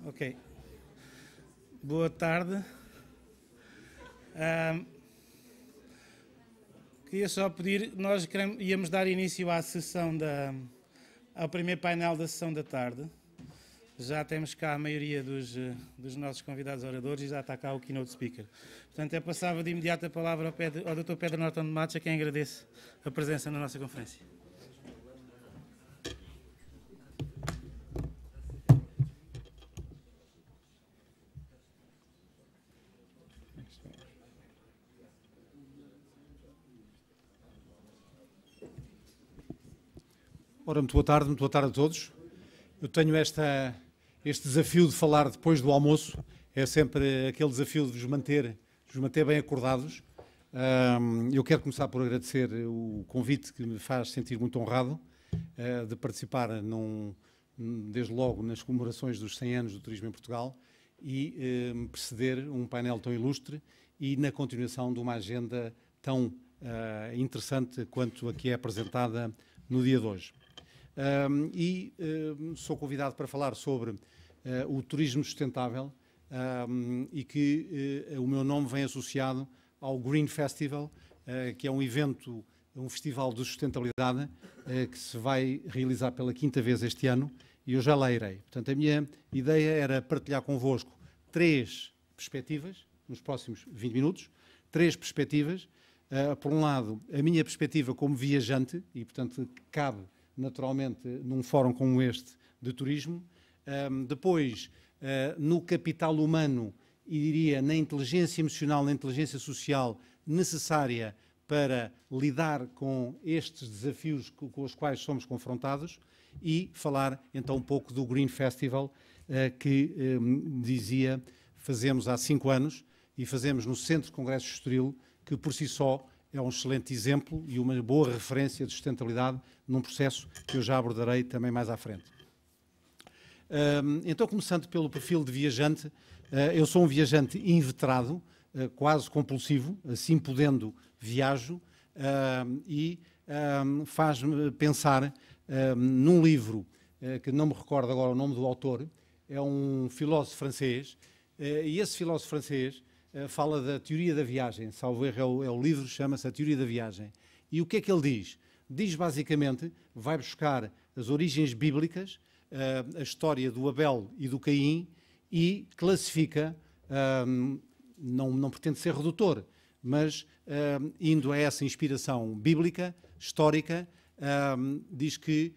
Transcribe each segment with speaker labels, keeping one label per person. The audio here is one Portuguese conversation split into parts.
Speaker 1: Ok. Boa tarde. Queria só pedir, nós íamos dar início à sessão ao primeiro painel da sessão da tarde. Já temos cá a maioria dos nossos convidados oradores e já está cá o keynote speaker. Portanto, passava de imediato a palavra ao Dr. Pedro Norton de Matos, a quem agradeço a presença na nossa conferência.
Speaker 2: Ora, muito boa tarde a todos. Eu tenho este desafio de falar depois do almoço. É sempre aquele desafio de vos manter bem acordados. Eu quero começar por agradecer o convite que me faz sentir muito honrado de participar, desde logo, nas comemorações dos 100 anos do turismo em Portugal e preceder um painel tão ilustre e na continuação de uma agenda tão interessante quanto a que é apresentada no dia de hoje. Sou convidado para falar sobre o turismo sustentável e que o meu nome vem associado ao Green Festival, que é um evento, um festival de sustentabilidade que se vai realizar pela 5ª vez este ano e eu já lá irei. Portanto, a minha ideia era partilhar convosco 3 perspectivas nos próximos 20 minutos, 3 perspectivas. Por um lado, a minha perspectiva como viajante e, portanto, cabe naturalmente num fórum como este de turismo. Depois, no capital humano e diria na inteligência emocional, na inteligência social necessária para lidar com estes desafios com os quais somos confrontados e falar então um pouco do Green Festival que dizia fazemos há 5 anos e fazemos no Centro de Congressos de Estoril, que por si só é um excelente exemplo e uma boa referência de sustentabilidade num processo que eu já abordarei também mais à frente. Então, começando pelo perfil de viajante, eu sou um viajante inveterado, quase compulsivo, assim podendo viajo, e faz-me pensar num livro que não me recordo agora o nome do autor, é um filósofo francês, e esse filósofo francês fala da teoria da viagem, salvo erro é o livro, chama-se A Teoria da Viagem. E o que é que ele diz? Diz basicamente, vai buscar as origens bíblicas, a história do Abel e do Caim e classifica, não pretende ser redutor, mas indo a essa inspiração bíblica, histórica, diz que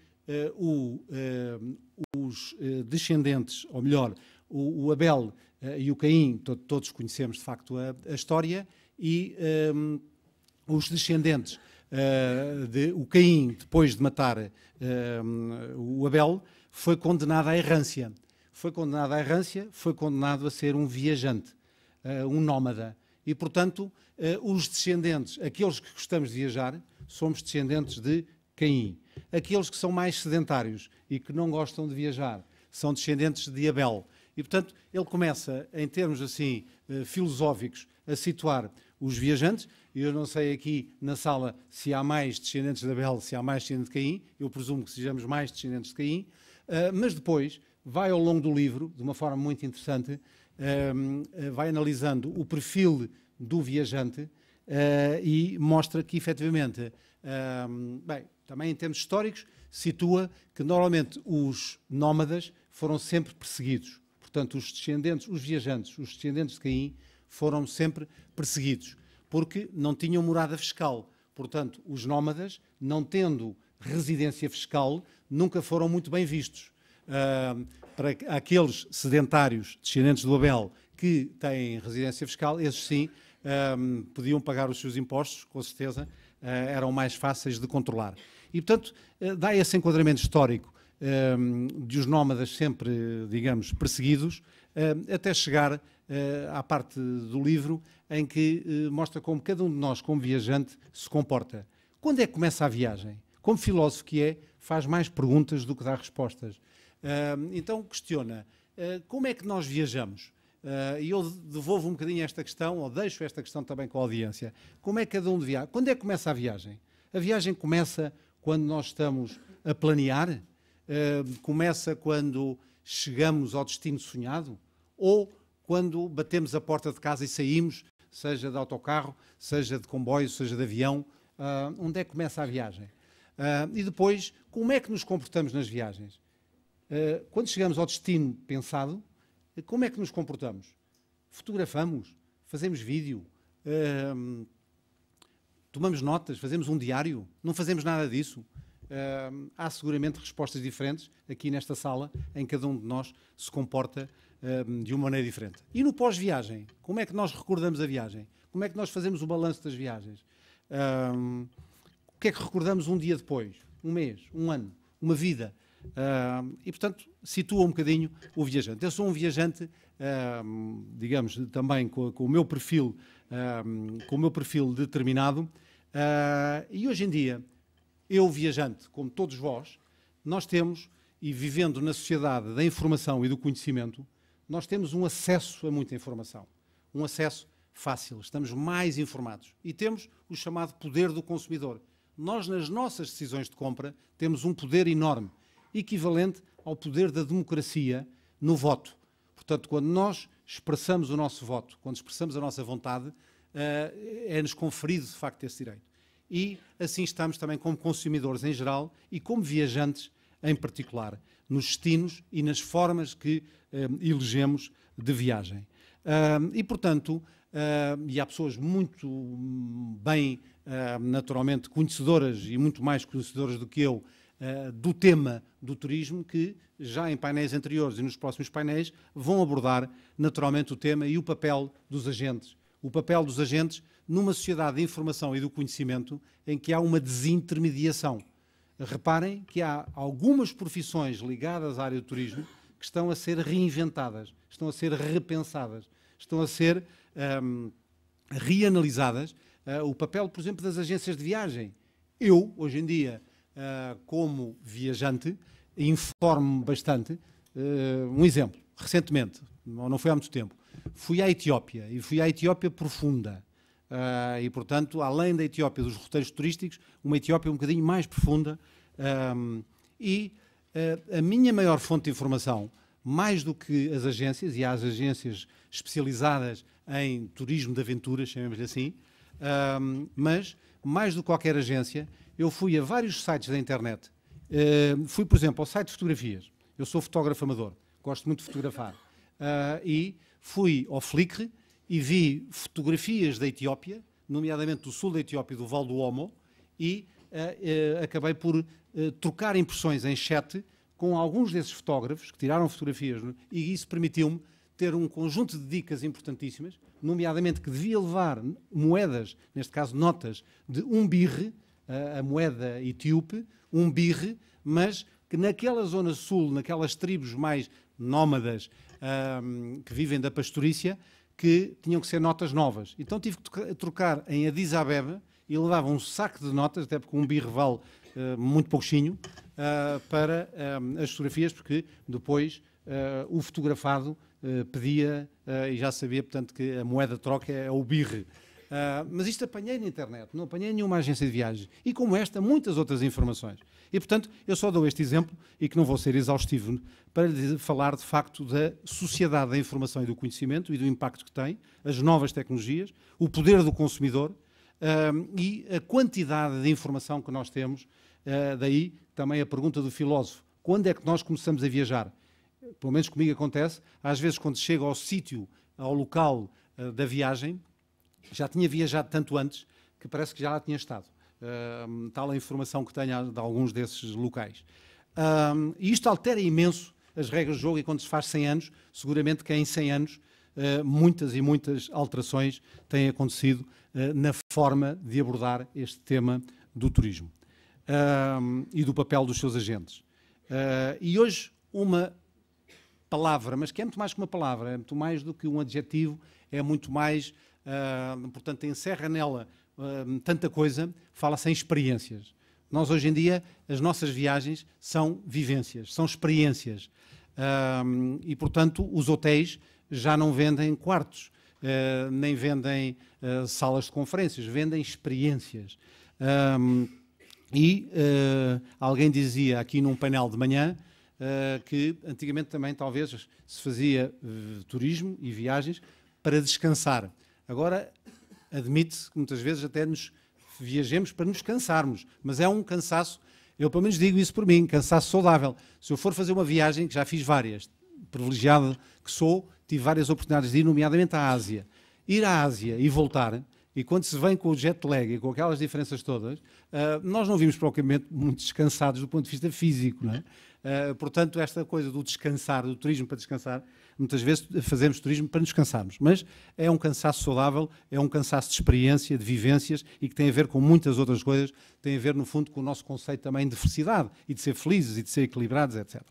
Speaker 2: os descendentes, ou melhor, o Abel e o Caim, todos conhecemos de facto a história, e os descendentes o Caim, depois de matar o Abel, foi condenado à errância. Foi condenado a ser um viajante, um nómada. E, portanto, os descendentes, aqueles que gostamos de viajar, somos descendentes de Caim. Aqueles que são mais sedentários e que não gostam de viajar, são descendentes de Abel. E, portanto, ele começa, em termos assim filosóficos, a situar os viajantes. Eu não sei aqui na sala se há mais descendentes de Abel, se há mais descendentes de Caim. Eu presumo que sejamos mais descendentes de Caim. Mas depois vai ao longo do livro, de uma forma muito interessante, vai analisando o perfil do viajante e mostra que, efetivamente, também em termos históricos, situa que normalmente os nómadas foram sempre perseguidos. Portanto, os viajantes, os descendentes de Caim, foram sempre perseguidos, porque não tinham morada fiscal. Portanto, os nómadas, não tendo residência fiscal, nunca foram muito bem vistos. Para aqueles sedentários, descendentes do Abel, que têm residência fiscal, esses sim podiam pagar os seus impostos, com certeza, eram mais fáceis de controlar. E, portanto, dá esse enquadramento histórico de os nómadas sempre, digamos, perseguidos, até chegar à parte do livro em que mostra como cada um de nós, como viajante, se comporta. Quando é que começa a viagem? Como filósofo que é, faz mais perguntas do que dá respostas. Então questiona, como é que nós viajamos? E eu devolvo um bocadinho esta questão, ou deixo esta questão também com a audiência. Como é que cada um viaja? Quando é que começa a viagem? A viagem começa quando nós estamos a planear, começa quando chegamos ao destino sonhado? Ou quando batemos a porta de casa e saímos, seja de autocarro, seja de comboio, seja de avião, onde é que começa a viagem? E depois, como é que nos comportamos nas viagens? Quando chegamos ao destino pensado, como é que nos comportamos? Fotografamos, fazemos vídeo, tomamos notas, fazemos um diário, não fazemos nada disso. Há seguramente respostas diferentes aqui nesta sala, em que cada um de nós se comporta de uma maneira diferente. E no pós-viagem, como é que nós recordamos a viagem? Como é que nós fazemos o balanço das viagens? O que é que recordamos um dia depois? Um mês, um ano, uma vida? E, portanto, situa um bocadinho o viajante. Eu sou um viajante, digamos, também com o meu perfil, determinado, e hoje em dia, eu viajante, como todos vós, nós temos, e vivendo na sociedade da informação e do conhecimento, nós temos um acesso a muita informação, um acesso fácil, estamos mais informados e temos o chamado poder do consumidor. Nós, nas nossas decisões de compra, temos um poder enorme, equivalente ao poder da democracia no voto. Portanto, quando nós expressamos o nosso voto, quando expressamos a nossa vontade, é-nos conferido, de facto, esse direito. E assim estamos também como consumidores em geral e como viajantes em particular, nos destinos e nas formas que elegemos de viagem. E, portanto, e há pessoas muito bem, naturalmente, conhecedoras e muito mais conhecedoras do que eu do tema do turismo, que já em painéis anteriores e nos próximos painéis vão abordar naturalmente o tema e o papel dos agentes. O papel dos agentes numa sociedade de informação e do conhecimento em que há uma desintermediação. Reparem que há algumas profissões ligadas à área do turismo que estão a ser reinventadas, estão a ser repensadas, estão a ser reanalisadas. O papel, por exemplo, das agências de viagem. Eu, hoje em dia, como viajante, informo-me bastante. Um exemplo, recentemente, não foi há muito tempo, fui à Etiópia, e fui à Etiópia profunda. E, portanto, além da Etiópia, dos roteiros turísticos, uma Etiópia um bocadinho mais profunda. A minha maior fonte de informação, mais do que as agências, e há as agências especializadas em turismo de aventuras, chamemos-lhe assim, mas, mais do que qualquer agência, eu fui a vários sites da internet. Fui, por exemplo, ao site de fotografias. Eu sou fotógrafo amador, gosto muito de fotografar. E fui ao Flickr e vi fotografias da Etiópia, nomeadamente do sul da Etiópia, do Vale do Omo, e acabei por trocar impressões em chat com alguns desses fotógrafos que tiraram fotografias, e isso permitiu-me ter um conjunto de dicas importantíssimas, nomeadamente que devia levar moedas, neste caso notas, de um birre, a moeda etíope, um birre, mas que naquela zona sul, naquelas tribos mais nómadas que vivem da pastorícia, que tinham que ser notas novas. Então tive que trocar em Addis Abeba e levava um saco de notas, até porque um birre vale muito pouquinho, para as fotografias, porque depois o fotografado pedia e já sabia, portanto, que a moeda de troca é o birre. Mas isto apanhei na internet, não apanhei em nenhuma agência de viagens. E como esta, muitas outras informações. E, portanto, eu só dou este exemplo, e que não vou ser exaustivo, para lhe falar, de facto, da sociedade da informação e do conhecimento e do impacto que tem, as novas tecnologias, o poder do consumidor e a quantidade de informação que nós temos. Daí também a pergunta do filósofo. Quando é que nós começamos a viajar? Pelo menos comigo acontece, às vezes quando chego ao sítio, ao local da viagem, já tinha viajado tanto antes que parece que já lá tinha estado. Tal a informação que tenho de alguns desses locais. E isto altera imenso as regras do jogo, e quando se faz 100 anos, seguramente que em 100 anos muitas e muitas alterações têm acontecido na forma de abordar este tema do turismo e do papel dos seus agentes. E hoje uma palavra, mas que é muito mais que uma palavra, é muito mais do que um adjetivo, é muito mais, portanto, encerra nela tanta coisa, fala-se em experiências. Nós, hoje em dia, as nossas viagens são vivências, são experiências. E, portanto, os hotéis já não vendem quartos, nem vendem salas de conferências, vendem experiências. Alguém dizia aqui num painel de manhã, que antigamente também talvez se fazia turismo e viagens para descansar. Agora admite-se que muitas vezes até nos viajemos para nos cansarmos, mas é um cansaço, eu pelo menos digo isso por mim, cansaço saudável. Se eu for fazer uma viagem, que já fiz várias, privilegiado que sou, tive várias oportunidades de ir, nomeadamente à Ásia. Ir à Ásia e voltar, e quando se vem com o jet lag e com aquelas diferenças todas, nós não vimos propriamente muito descansados do ponto de vista físico, não é? Portanto, esta coisa do descansar, do turismo para descansar, muitas vezes fazemos turismo para nos cansarmos, mas é um cansaço saudável, é um cansaço de experiência, de vivências e que tem a ver com muitas outras coisas, tem a ver, no fundo, com o nosso conceito também de felicidade e de ser felizes e de ser equilibrados, etc.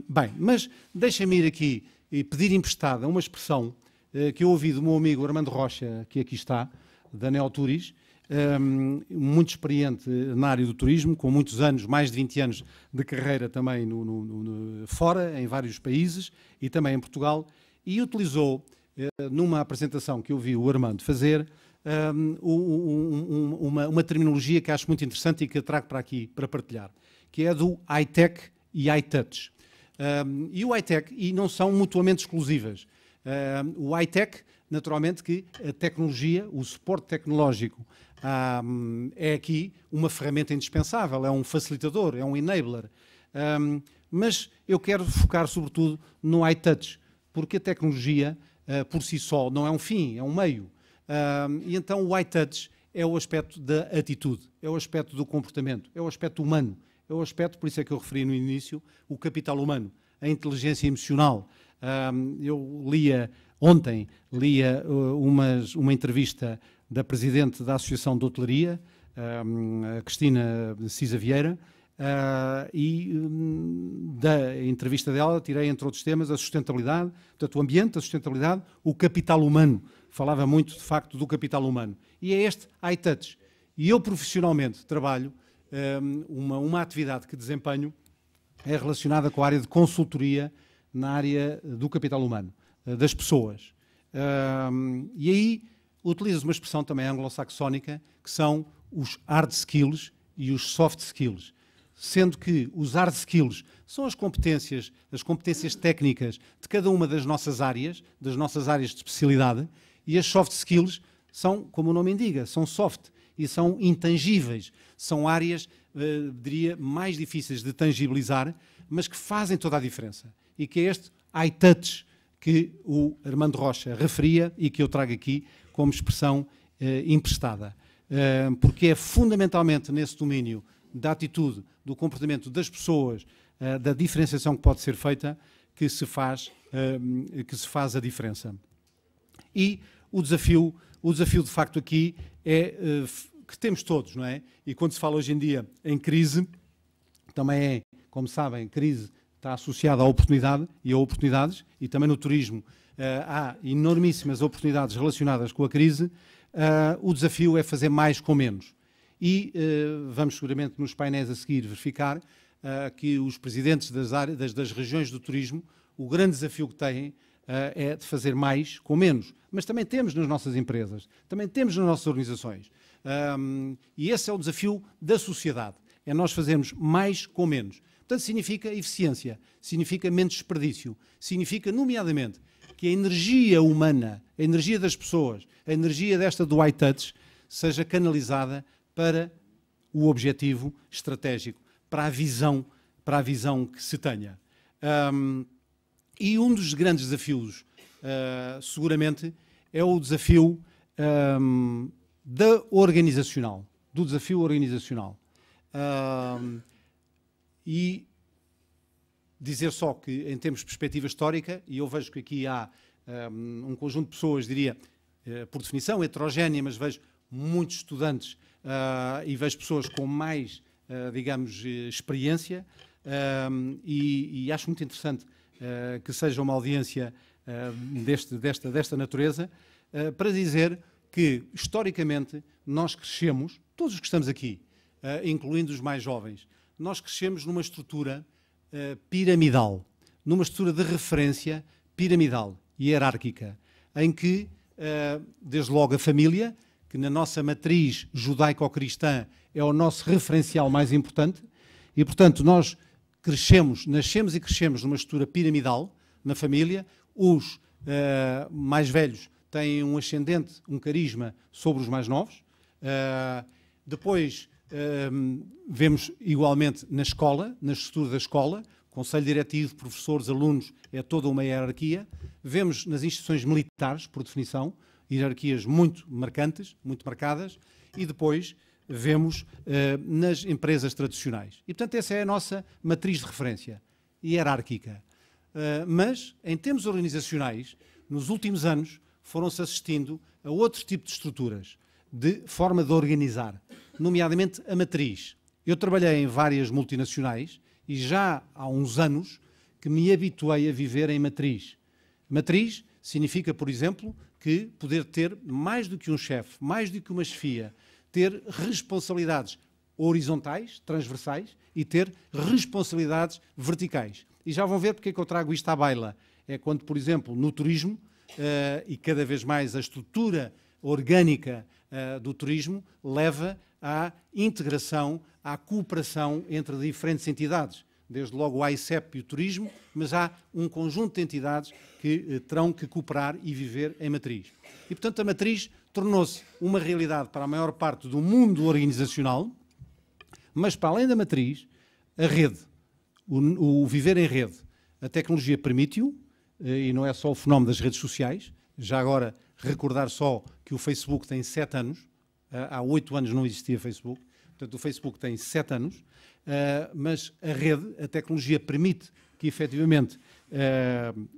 Speaker 2: Bem, mas deixem-me ir aqui e pedir emprestada uma expressão que eu ouvi do meu amigo Armando Rocha, que aqui está, da Neoturis, muito experiente na área do turismo, com muitos anos, mais de 20 anos de carreira também fora, em vários países e também em Portugal, e utilizou, numa apresentação que eu vi o Armando fazer, uma terminologia que acho muito interessante e que eu trago para aqui para partilhar, que é do high-tech e high-touch. E o high-tech, e não são mutuamente exclusivas. O high-tech, naturalmente que a tecnologia, o suporte tecnológico, é aqui uma ferramenta indispensável, é um facilitador, é um enabler. Mas eu quero focar sobretudo no high-touch, porque a tecnologia, por si só, não é um fim, é um meio. E então o high-touch é o aspecto da atitude, é o aspecto do comportamento, é o aspecto humano, é o aspecto, por isso é que eu referi no início, o capital humano, a inteligência emocional. Eu ontem lia uma entrevista da Presidente da Associação de Hotelaria, a Cristina Cisa Vieira, e da entrevista dela tirei, entre outros temas, a sustentabilidade, portanto, o ambiente, a sustentabilidade, o capital humano. Falava muito, de facto, do capital humano. E é este high-touch. E eu, profissionalmente, trabalho, uma atividade que desempenho é relacionada com a área de consultoria na área do capital humano, das pessoas. E aí utilizo uma expressão também anglo-saxónica, que são os hard skills e os soft skills. Sendo que os hard skills são as competências técnicas de cada uma das nossas áreas de especialidade, e as soft skills são, como o nome indica, são soft e são intangíveis. São áreas, diria, mais difíceis de tangibilizar, mas que fazem toda a diferença. E que é este high touch que o Armando Rocha referia e que eu trago aqui como expressão emprestada. Porque é fundamentalmente nesse domínio da atitude, do comportamento das pessoas, da diferenciação que pode ser feita, que se faz a diferença. E o desafio de facto aqui é que temos todos, não é? E quando se fala hoje em dia em crise, também é, como sabem, crise está associada à oportunidade e a oportunidades, e também no turismo há enormíssimas oportunidades relacionadas com a crise. O desafio é fazer mais com menos. E vamos seguramente nos painéis a seguir verificar que os presidentes das regiões do turismo, o grande desafio que têm é de fazer mais com menos. Mas também temos nas nossas empresas, também temos nas nossas organizações. E esse é o desafio da sociedade, é nós fazermos mais com menos. Portanto, significa eficiência, significa menos desperdício, significa, nomeadamente, que a energia humana, a energia das pessoas, a energia desta do high touch, seja canalizada para o objetivo estratégico, para a visão que se tenha. E um dos grandes desafios, seguramente, é o desafio do desafio organizacional. E dizer só que, em termos de perspectiva histórica, e eu vejo que aqui há um conjunto de pessoas, diria, por definição, heterogénea, mas vejo muitos estudantes e vejo pessoas com mais, digamos, experiência, e acho muito interessante que seja uma audiência desta natureza, para dizer que, historicamente, nós crescemos, todos os que estamos aqui, incluindo os mais jovens, nós crescemos numa estrutura piramidal, numa estrutura de referência piramidal e hierárquica, em que, desde logo, a família, que na nossa matriz judaico-cristã é o nosso referencial mais importante, e, portanto, nós nascemos e crescemos numa estrutura piramidal na família, os mais velhos têm um ascendente, um carisma sobre os mais novos. Depois vemos igualmente na escola, na estrutura da escola, conselho diretivo, professores, alunos, é toda uma hierarquia. Vemos nas instituições militares, por definição, hierarquias muito marcantes, muito marcadas, e depois vemos nas empresas tradicionais. E, portanto, essa é a nossa matriz de referência, hierárquica. Mas, em termos organizacionais, nos últimos anos, foram-se assistindo a outro tipo de estruturas, de forma de organizar, nomeadamente a matriz. Eu trabalhei em várias multinacionais e já há uns anos que me habituei a viver em matriz. Matriz significa, por exemplo, que poder ter mais do que um chefe, mais do que uma chefia, ter responsabilidades horizontais, transversais, e ter responsabilidades verticais. E já vão ver porque é que eu trago isto à baila. É quando, por exemplo, no turismo, e cada vez mais a estrutura orgânica do turismo leva à integração, à cooperação entre diferentes entidades. Desde logo o AICEP e o turismo, mas há um conjunto de entidades que terão que cooperar e viver em matriz. E, portanto, a matriz tornou-se uma realidade para a maior parte do mundo organizacional, mas, para além da matriz, a rede, o viver em rede. A tecnologia permite-o, e não é só o fenómeno das redes sociais. Já agora, recordar só que o Facebook tem 7 anos, há 8 anos não existia Facebook, portanto, o Facebook tem 7 anos, mas a rede, a tecnologia permite que, efetivamente,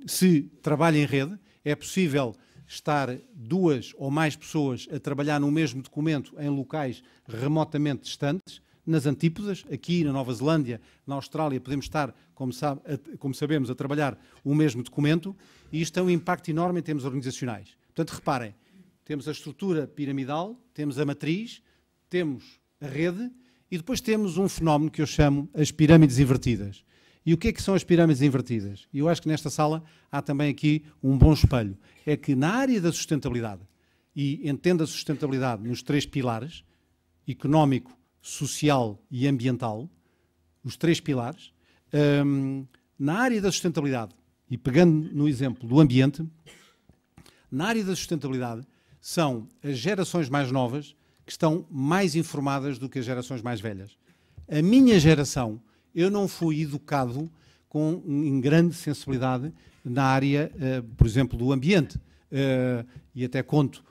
Speaker 2: se trabalhe em rede, é possível estar 2 ou mais pessoas a trabalhar no mesmo documento em locais remotamente distantes, nas antípodas, aqui na Nova Zelândia, na Austrália, podemos estar, como sabemos, a trabalhar o mesmo documento, e isto tem um impacto enorme em termos organizacionais. Portanto, reparem, temos a estrutura piramidal, temos a matriz, temos a rede, e depois temos um fenómeno que eu chamo as pirâmides invertidas. E o que é que são as pirâmides invertidas? E eu acho que nesta sala há também aqui um bom espelho. É que na área da sustentabilidade, e entenda a sustentabilidade nos 3 pilares, económico, social e ambiental, os 3 pilares, na área da sustentabilidade, e pegando no exemplo do ambiente, na área da sustentabilidade são as gerações mais novas que estão mais informadas do que as gerações mais velhas. A minha geração, eu não fui educado em grande sensibilidade na área, por exemplo, do ambiente. E até conto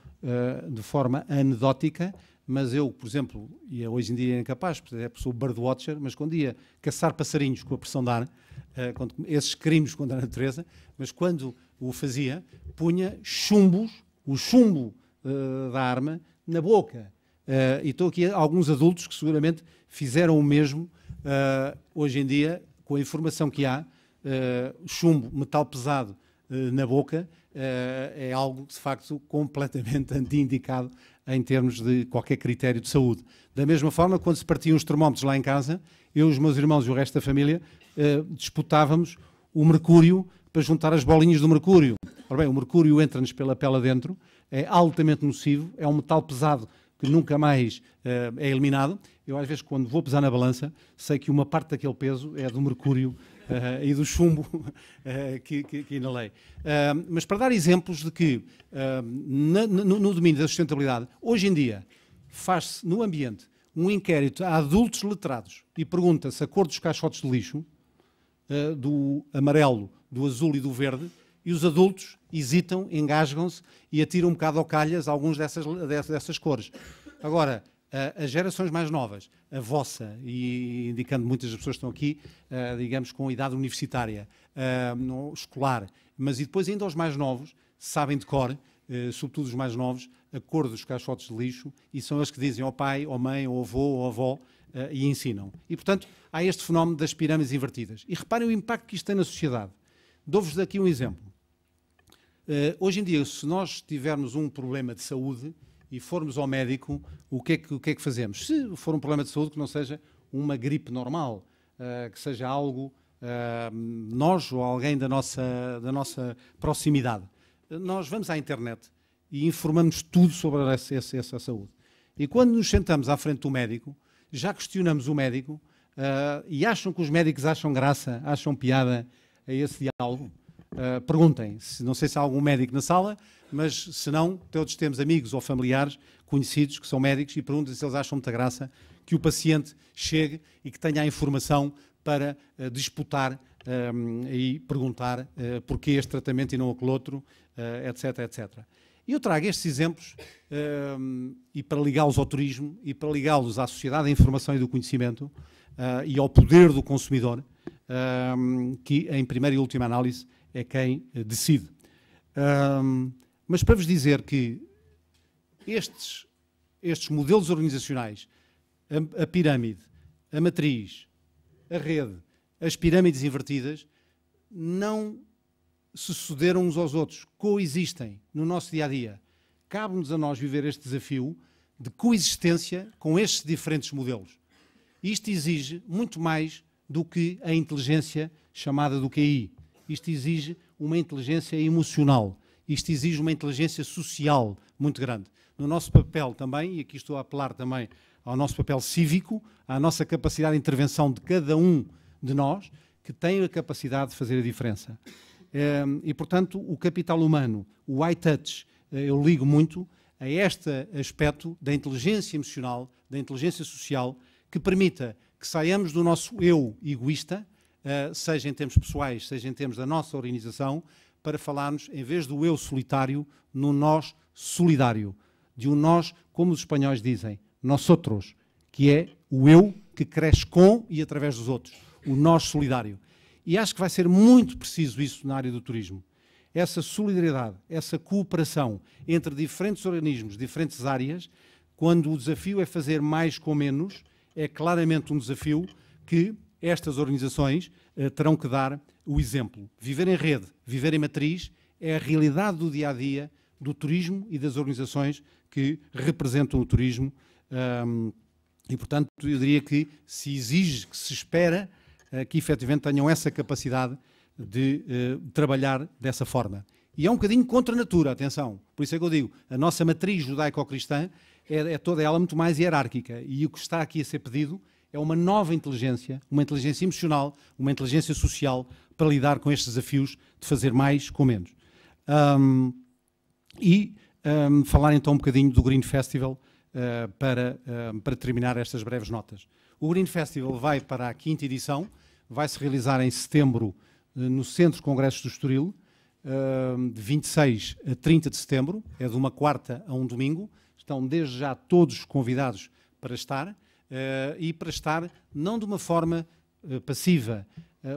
Speaker 2: de forma anedótica, mas eu, por exemplo, e hoje em dia é incapaz, porque sou birdwatcher, mas quando ia caçar passarinhos com a pressão de ar, esses crimes contra a natureza, mas quando o fazia, punha chumbos, o chumbo da arma, na boca. E estou aqui alguns adultos que seguramente fizeram o mesmo. Hoje em dia, com a informação que há, chumbo, metal pesado na boca, é algo, de facto, completamente anti-indicado em termos de qualquer critério de saúde. Da mesma forma, quando se partiam os termómetros lá em casa, eu, os meus irmãos e o resto da família disputávamos o mercúrio para juntar as bolinhas do mercúrio. Ora bem, o mercúrio entra-nos pela pele adentro, é altamente nocivo, é um metal pesado que nunca mais é eliminado. Eu, às vezes, quando vou pesar na balança, sei que uma parte daquele peso é do mercúrio e do chumbo que inalei. Mas para dar exemplos de que, no domínio da sustentabilidade, hoje em dia, faz-se no ambiente um inquérito a adultos letrados e pergunta-se a cor dos caixotes de lixo, do amarelo, do azul e do verde, e os adultos hesitam, engasgam-se e atiram um bocado ao calhas alguns dessas cores. Agora, as gerações mais novas, a vossa, e indicando muitas das pessoas que estão aqui, digamos, com idade universitária, escolar, mas e depois ainda os mais novos, sabem de cor, sobretudo os mais novos, a cor dos caixotes de lixo, e são eles que dizem ao pai, ao mãe, ao avô, ou avó, e ensinam. E, portanto, há este fenómeno das pirâmides invertidas. E reparem o impacto que isto tem na sociedade. Dou-vos aqui um exemplo. Hoje em dia, se nós tivermos um problema de saúde e formos ao médico, o que é que fazemos? Se for um problema de saúde que não seja uma gripe normal, que seja algo, nós ou alguém da nossa proximidade, nós vamos à internet e informamos tudo sobre essa saúde. E quando nos sentamos à frente do médico, já questionamos o médico e acham que os médicos acham graça, acham piada a esse diálogo, perguntem. Não sei se há algum médico na sala, mas se não, todos temos amigos ou familiares conhecidos que são médicos e perguntem se eles acham muita graça que o paciente chegue e que tenha a informação para disputar e perguntar porquê este tratamento e não aquele outro, etc, etc. E eu trago estes exemplos e para ligá-los ao turismo e para ligá-los à sociedade da informação e do conhecimento e ao poder do consumidor, que em primeira e última análise é quem decide. Mas para vos dizer que estes modelos organizacionais, a pirâmide, a matriz, a rede, as pirâmides invertidas, não se sucederam uns aos outros, coexistem no nosso dia-a-dia. Cabe-nos a nós viver este desafio de coexistência com estes diferentes modelos. Isto exige muito mais do que a inteligência chamada do QI. Isto exige uma inteligência emocional. Isto exige uma inteligência social muito grande. No nosso papel também, e aqui estou a apelar também ao nosso papel cívico, à nossa capacidade de intervenção de cada um de nós, que tem a capacidade de fazer a diferença. E, portanto, o capital humano, o high touch, eu ligo muito a este aspecto da inteligência emocional, da inteligência social, que permita que saiamos do nosso eu egoísta, seja em termos pessoais, seja em termos da nossa organização, para falarmos, em vez do eu solitário, no nós solidário. De um nós, como os espanhóis dizem, nosotros, que é o eu que cresce com e através dos outros. O nós solidário. E acho que vai ser muito preciso isso na área do turismo. Essa solidariedade, essa cooperação entre diferentes organismos, diferentes áreas, quando o desafio é fazer mais com menos, é claramente um desafio que estas organizações terão que dar o exemplo. Viver em rede, viver em matriz, é a realidade do dia-a-dia do turismo e das organizações que representam o turismo. E, portanto, eu diria que se exige, que se espera que efetivamente tenham essa capacidade de trabalhar dessa forma. E é um bocadinho contra a natura, atenção. Por isso é que eu digo, a nossa matriz judaico-cristã é toda ela muito mais hierárquica. E o que está aqui a ser pedido é uma nova inteligência, uma inteligência emocional, uma inteligência social para lidar com estes desafios de fazer mais com menos. Falar então um bocadinho do Green Festival para terminar estas breves notas. O Green Festival vai para a 5ª edição, vai-se realizar em setembro no Centro de Congressos do Estoril, de 26 a 30 de setembro, é de uma quarta a um domingo. Estão desde já todos convidados para estar, e para estar não de uma forma passiva.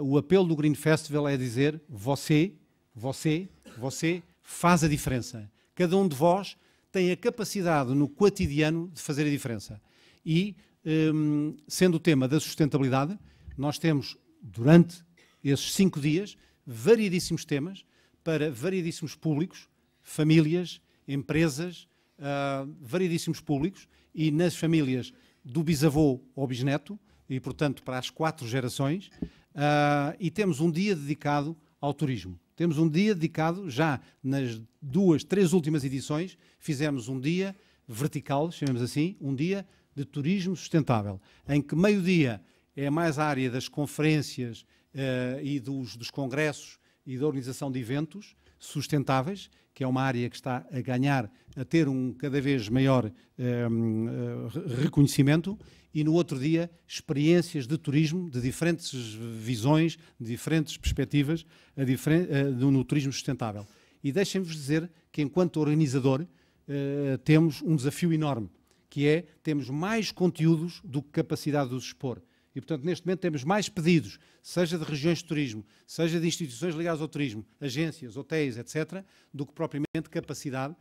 Speaker 2: O apelo do Green Festival é dizer: você faz a diferença. Cada um de vós tem a capacidade no cotidiano de fazer a diferença. E, sendo o tema da sustentabilidade, nós temos, durante esses 5 dias, variedíssimos temas para variedíssimos públicos, famílias, empresas, variedíssimos públicos, e nas famílias do bisavô ao bisneto, e, portanto, para as 4 gerações, e temos um dia dedicado ao turismo. Temos um dia dedicado, já nas 2, 3 últimas edições, fizemos um dia vertical, chamemos assim, um dia de turismo sustentável, em que meio-dia é mais a área das conferências e dos congressos e da organização de eventos sustentáveis, que é uma área que está a ganhar, a ter um cada vez maior reconhecimento, e no outro dia experiências de turismo, de diferentes visões, de diferentes perspectivas, no turismo sustentável. E deixem-vos dizer que, enquanto organizador, temos um desafio enorme, que é, temos mais conteúdos do que capacidade de os expor. E, portanto, neste momento temos mais pedidos, seja de regiões de turismo, seja de instituições ligadas ao turismo, agências, hotéis, etc., do que propriamente capacidade.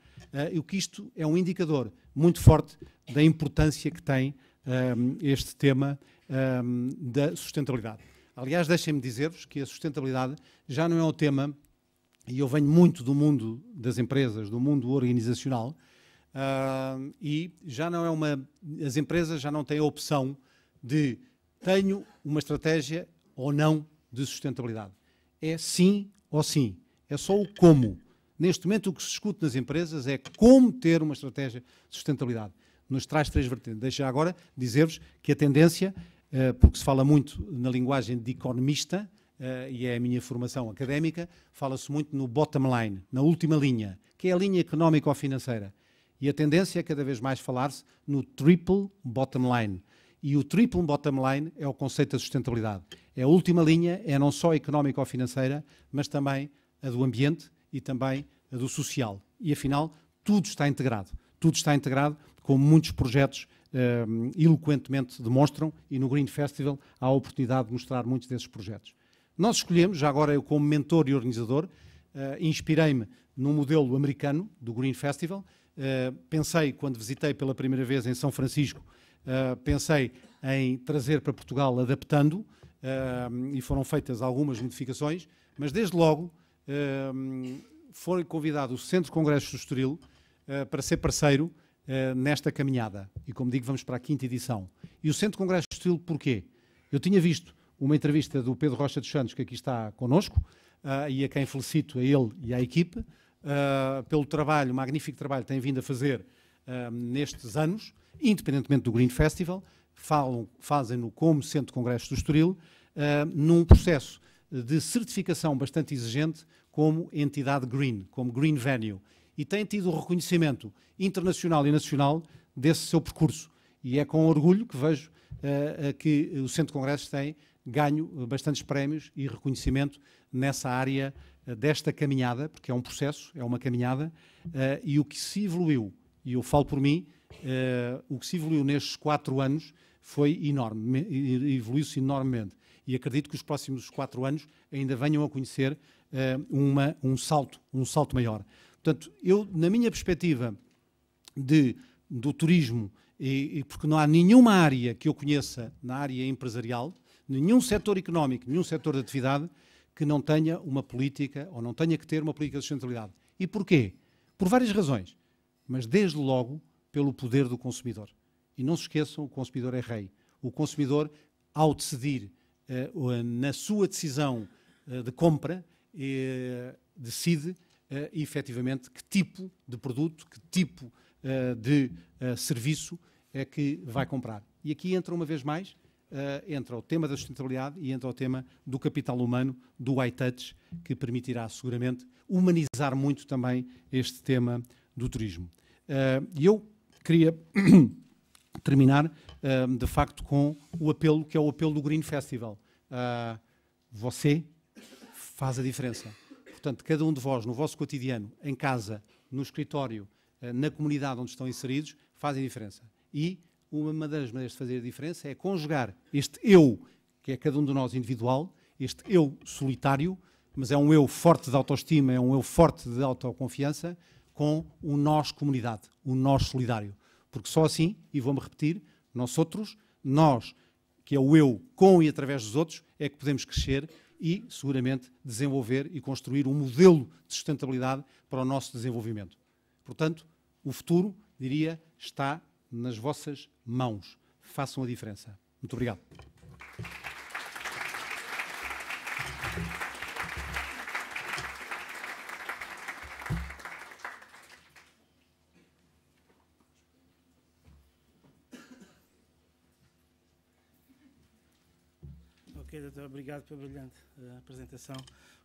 Speaker 2: E o que isto é um indicador muito forte da importância que tem este tema da sustentabilidade. Aliás, deixem-me dizer-vos que a sustentabilidade já não é um tema, e eu venho muito do mundo das empresas, do mundo organizacional, e já não é as empresas já não têm a opção de tenho uma estratégia ou não de sustentabilidade. É sim ou sim. É só o como. Neste momento, o que se discute nas empresas é como ter uma estratégia de sustentabilidade. Nos traz 3 vertentes. Deixa agora dizer-vos que a tendência porque se fala muito na linguagem de economista, e é a minha formação académica, fala-se muito no bottom line, na última linha, que é a linha económica ou financeira. E a tendência é cada vez mais falar-se no triple bottom line. E o triple bottom line é o conceito da sustentabilidade. É a última linha, é não só a económica ou financeira, mas também a do ambiente e também a do social. E afinal, tudo está integrado. Tudo está integrado, como muitos projetos eloquentemente demonstram, e no Green Festival há a oportunidade de mostrar muitos desses projetos. Nós escolhemos, já agora eu como mentor e organizador, inspirei-me num modelo americano do Green Festival. Pensei, quando visitei pela primeira vez em São Francisco, pensei em trazer para Portugal adaptando, e foram feitas algumas modificações, mas desde logo foi convidado o Centro de Congressos do Estoril para ser parceiro nesta caminhada. E como digo, vamos para a 5ª edição. E o Centro de Congressos do Estoril porquê? Eu tinha visto uma entrevista do Pedro Rocha dos Santos, que aqui está connosco, e a quem felicito, a ele e à equipe, pelo trabalho, magnífico trabalho que têm vindo a fazer nestes anos, independentemente do Green Festival, fazem-no como Centro de Congressos do Estoril, num processo de certificação bastante exigente como entidade green, como green venue, e tem tido o reconhecimento internacional e nacional desse seu percurso. E é com orgulho que vejo que o Centro de Congressos tem ganho bastantes prémios e reconhecimento nessa área desta caminhada, porque é um processo, é uma caminhada, e o que se evoluiu, e eu falo por mim, o que se evoluiu nestes 4 anos foi enorme, evoluiu-se enormemente. E acredito que os próximos 4 anos ainda venham a conhecer um salto maior. Portanto, eu, na minha perspectiva do turismo, e porque não há nenhuma área que eu conheça na área empresarial, nenhum setor económico, nenhum setor de atividade que não tenha uma política, ou não tenha que ter uma política de sustentabilidade. E porquê? Por várias razões, mas desde logo pelo poder do consumidor. E não se esqueçam, o consumidor é rei. O consumidor, ao decidir na sua decisão de compra, decide efetivamente que tipo de produto, que tipo de serviço é que vai comprar. E aqui entra uma vez mais, entra o tema da sustentabilidade e entra o tema do capital humano, do high touch, que permitirá seguramente humanizar muito também este tema do turismo. E eu queria terminar, de facto, com o apelo, que é o apelo do Green Festival. Você faz a diferença. Portanto, cada um de vós, no vosso cotidiano, em casa, no escritório, na comunidade onde estão inseridos, fazem a diferença. E uma das maneiras de fazer a diferença é conjugar este eu, que é cada um de nós individual, este eu solitário, mas é um eu forte de autoestima, é um eu forte de autoconfiança, com o nós comunidade, o nós solidário. Porque só assim, e vou-me repetir, nós, que é o eu com e através dos outros, é que podemos crescer e, seguramente, desenvolver e construir um modelo de sustentabilidade para o nosso desenvolvimento. Portanto, o futuro, diria, está nas vossas mãos. Façam a diferença. Muito obrigado.
Speaker 1: Ok, doutor, obrigado pela brilhante apresentação.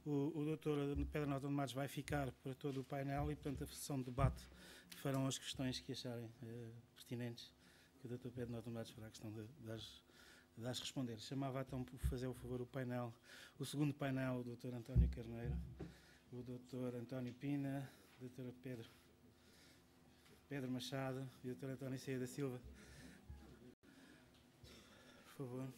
Speaker 1: O doutor Pedro Norton de Matos vai ficar para todo o painel e, portanto, a sessão de debate farão as questões que acharem pertinentes, que o doutor Pedro Norton de Matos fará a questão de as responder. Chamava então, por fazer o favor, o segundo painel, o doutor António Carneiro, o doutor António Pina, o doutor Pedro Machado e o doutor António Ceia da Silva. Por favor.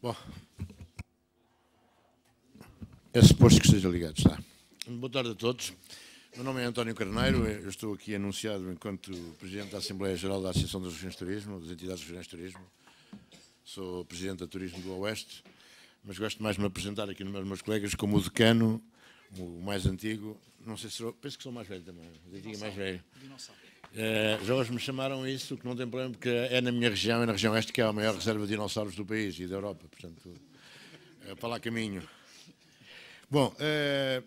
Speaker 3: Bom, é suposto que esteja ligado, está. Boa tarde a todos. Meu nome é António Carneiro, eu estou aqui anunciado enquanto Presidente da Assembleia Geral da Associação das Regiões de Turismo, das Entidades Regionais de Turismo. Sou Presidente da Turismo do Oeste, mas gosto mais de me apresentar aqui nos meus colegas como o decano, o mais antigo, não sei se sou, penso que sou mais velho também, o antigo mais velho. Já hoje me chamaram isso, que não tem problema, porque é na minha região, é na região Oeste, que é a maior reserva de dinossauros do país e da Europa, portanto, para lá caminho. Bom,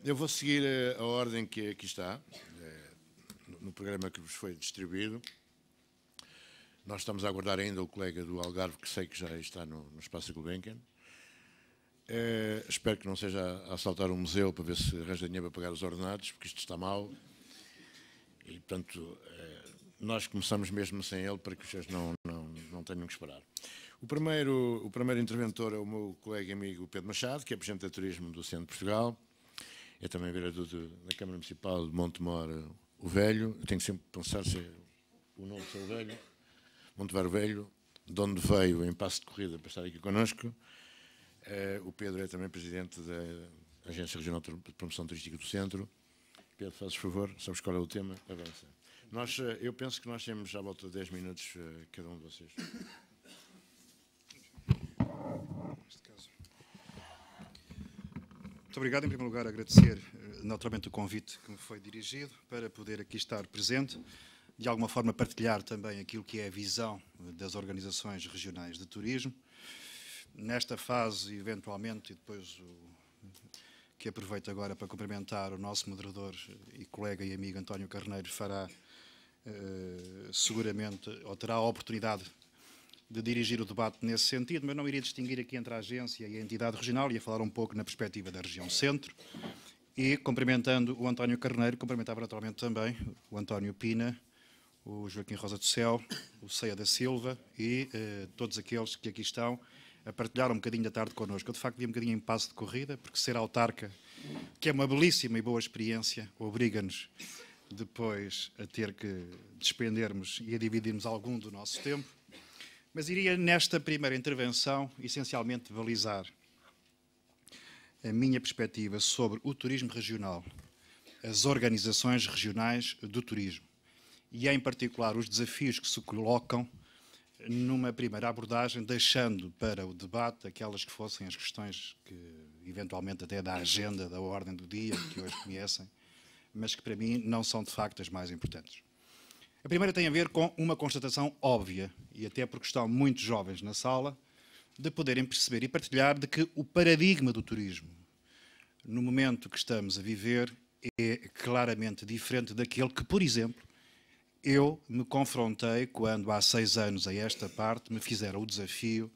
Speaker 3: eu vou seguir a ordem que aqui está, no programa que vos foi distribuído. Nós estamos a aguardar ainda o colega do Algarve, que sei que já está no Espaço Gulbenkian. Espero que não seja a assaltar um museu para ver se arranja dinheiro para pagar os ordenados, porque isto está mal. E, portanto, nós começamos mesmo sem ele, para que vocês não tenham que esperar. O primeiro interventor é o meu colega e amigo Pedro Machado, que é Presidente da Turismo do Centro de Portugal. É também vereador da Câmara Municipal de Montemor o Velho. Eu tenho que sempre pensar se o nome é o Velho. Montemor o Velho, de onde veio em passo de corrida para estar aqui connosco. O Pedro é também Presidente da Agência Regional de Promoção Turística do Centro. Pedro, fazes favor, sabes qual é o tema? Avança. Eu penso que nós temos à volta de 10 minutos cada um de vocês.
Speaker 4: Muito obrigado. Em primeiro lugar, agradecer naturalmente o convite que me foi dirigido para poder aqui estar presente, de alguma forma partilhar também aquilo que é a visão das organizações regionais de turismo. Nesta fase, eventualmente, e depois que aproveito agora para cumprimentar o nosso moderador e colega e amigo António Carneiro, fará seguramente, ou terá a oportunidade de dirigir o debate nesse sentido, mas não iria distinguir aqui entre a agência e a entidade regional, ia falar um pouco na perspectiva da região centro, e cumprimentando o António Carneiro, cumprimentava naturalmente também o António Pina, o Joaquim Rosa do Céu, o Ceia da Silva e todos aqueles que aqui estão a partilhar um bocadinho da tarde connosco. Eu, de facto, vi um bocadinho em passo de corrida, porque ser autarca, que é uma belíssima e boa experiência, obriga-nos depois a ter que despendermos e a dividirmos algum do nosso tempo. Mas iria, nesta primeira intervenção, essencialmente balizar a minha perspectiva sobre o turismo regional, as organizações regionais do turismo e, em particular, os desafios que se colocam numa primeira abordagem, deixando para o debate aquelas que fossem as questões que, eventualmente, até da agenda, da ordem do dia, que hoje conhecem, mas que, para mim, não são, de facto, as mais importantes. A primeira tem a ver com uma constatação óbvia, e até porque estão muitos jovens na sala, de poderem perceber e partilhar de que o paradigma do turismo, no momento que estamos a viver, é claramente diferente daquele que, por exemplo, eu me confrontei quando, há 6 anos a esta parte, me fizeram o desafio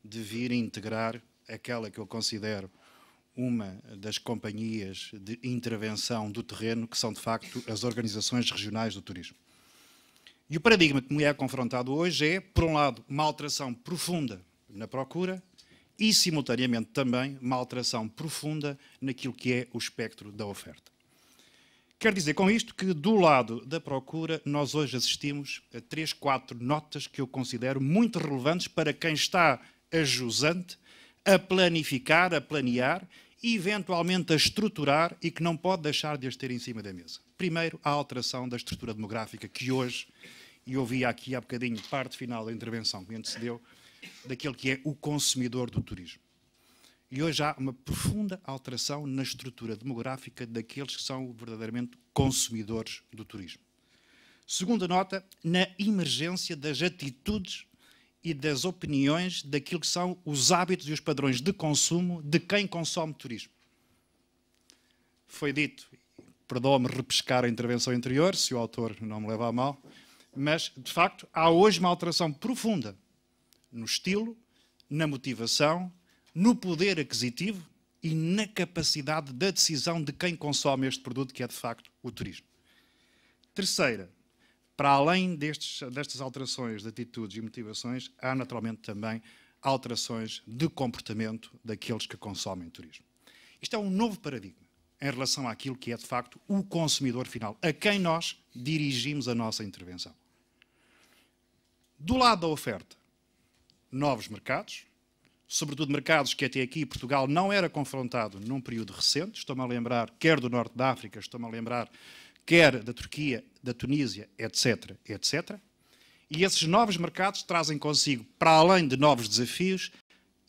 Speaker 4: de vir integrar aquela que eu considero uma das companhias de intervenção do terreno, que são, de facto, as organizações regionais do turismo. E o paradigma que me é confrontado hoje é, por um lado, uma alteração profunda na procura e, simultaneamente, também uma alteração profunda naquilo que é o espectro da oferta. Quero dizer com isto que, do lado da procura, nós hoje assistimos a 3, 4 notas que eu considero muito relevantes para quem está a jusante, a planificar, a planear e, eventualmente, a estruturar e que não pode deixar de as ter em cima da mesa. Primeiro, a alteração da estrutura demográfica que hoje, e ouvi aqui há bocadinho parte final da intervenção que me antecedeu, daquele que é o consumidor do turismo. E hoje há uma profunda alteração na estrutura demográfica daqueles que são verdadeiramente consumidores do turismo. Segunda nota, na emergência das atitudes e das opiniões daquilo que são os hábitos e os padrões de consumo de quem consome turismo. Foi dito, perdoa-me repescar a intervenção anterior, se o autor não me leva a mal, mas, de facto, há hoje uma alteração profunda no estilo, na motivação, no poder aquisitivo e na capacidade da decisão de quem consome este produto, que é, de facto, o turismo. Terceira, para além destas alterações de atitudes e motivações, há, naturalmente, também alterações de comportamento daqueles que consomem turismo. Isto é um novo paradigma em relação àquilo que é, de facto, o consumidor final, a quem nós dirigimos a nossa intervenção. Do lado da oferta, novos mercados, sobretudo mercados que até aqui Portugal não era confrontado num período recente. Estou-me a lembrar quer do Norte da África, estou-me a lembrar quer da Turquia, da Tunísia, etc., etc. E esses novos mercados trazem consigo, para além de novos desafios,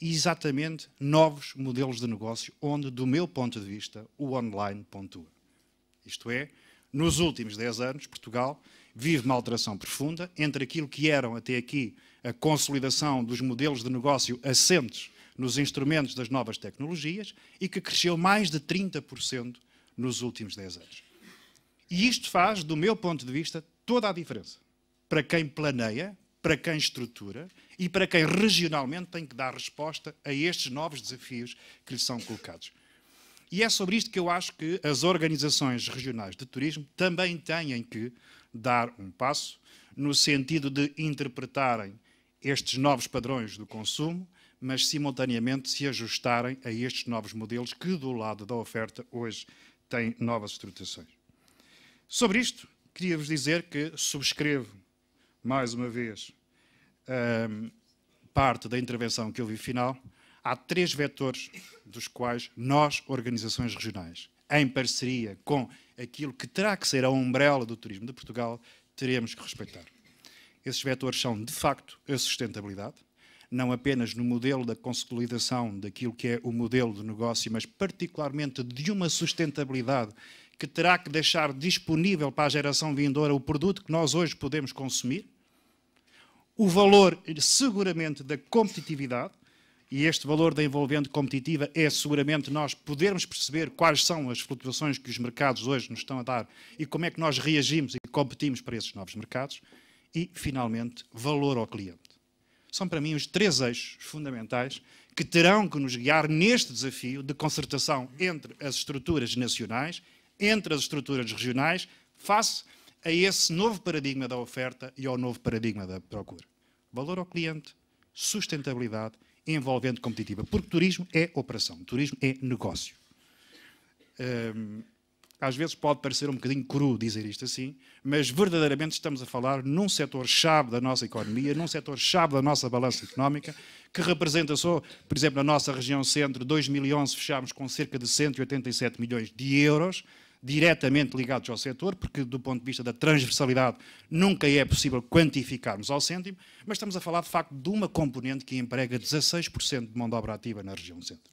Speaker 4: exatamente novos modelos de negócio, onde, do meu ponto de vista, o online pontua. Isto é, nos últimos 10 anos, Portugal vive uma alteração profunda entre aquilo que eram até aqui a consolidação dos modelos de negócio assentes nos instrumentos das novas tecnologias e que cresceu mais de 30% nos últimos 10 anos. E isto faz, do meu ponto de vista, toda a diferença. Para quem planeia, para quem estrutura e para quem regionalmente tem que dar resposta a estes novos desafios que lhes são colocados. E é sobre isto que eu acho que as organizações regionais de turismo também têm que dar um passo no sentido de interpretarem estes novos padrões do consumo, mas simultaneamente se ajustarem a estes novos modelos que, do lado da oferta, hoje têm novas estruturações. Sobre isto, queria-vos dizer que subscrevo, mais uma vez, parte da intervenção que eu vi final. Há 3 vetores dos quais nós, organizações regionais, em parceria com aquilo que terá que ser a umbrella do turismo de Portugal, teremos que respeitar. Esses vetores são, de facto, a sustentabilidade, não apenas no modelo da consolidação daquilo que é o modelo de negócio, mas particularmente de uma sustentabilidade que terá que deixar disponível para a geração vindoura o produto que nós hoje podemos consumir, o valor, seguramente, da competitividade, e este valor da envolvente competitiva é, seguramente, nós podermos perceber quais são as flutuações que os mercados hoje nos estão a dar e como é que nós reagimos e competimos para esses novos mercados, e, finalmente, valor ao cliente. São, para mim, os 3 eixos fundamentais que terão que nos guiar neste desafio de concertação entre as estruturas nacionais, entre as estruturas regionais, face a esse novo paradigma da oferta e ao novo paradigma da procura. Valor ao cliente, sustentabilidade, envolvente competitiva. Porque turismo é operação, turismo é negócio. Às vezes pode parecer um bocadinho cru dizer isto assim, mas verdadeiramente estamos a falar num setor-chave da nossa economia, num setor-chave da nossa balança económica, que representa só, por exemplo, na nossa região centro, 2011 fechámos com cerca de 187 milhões de euros, diretamente ligados ao setor, porque do ponto de vista da transversalidade nunca é possível quantificarmos ao cêntimo, mas estamos a falar de facto de uma componente que emprega 16% de mão de obra ativa na região centro.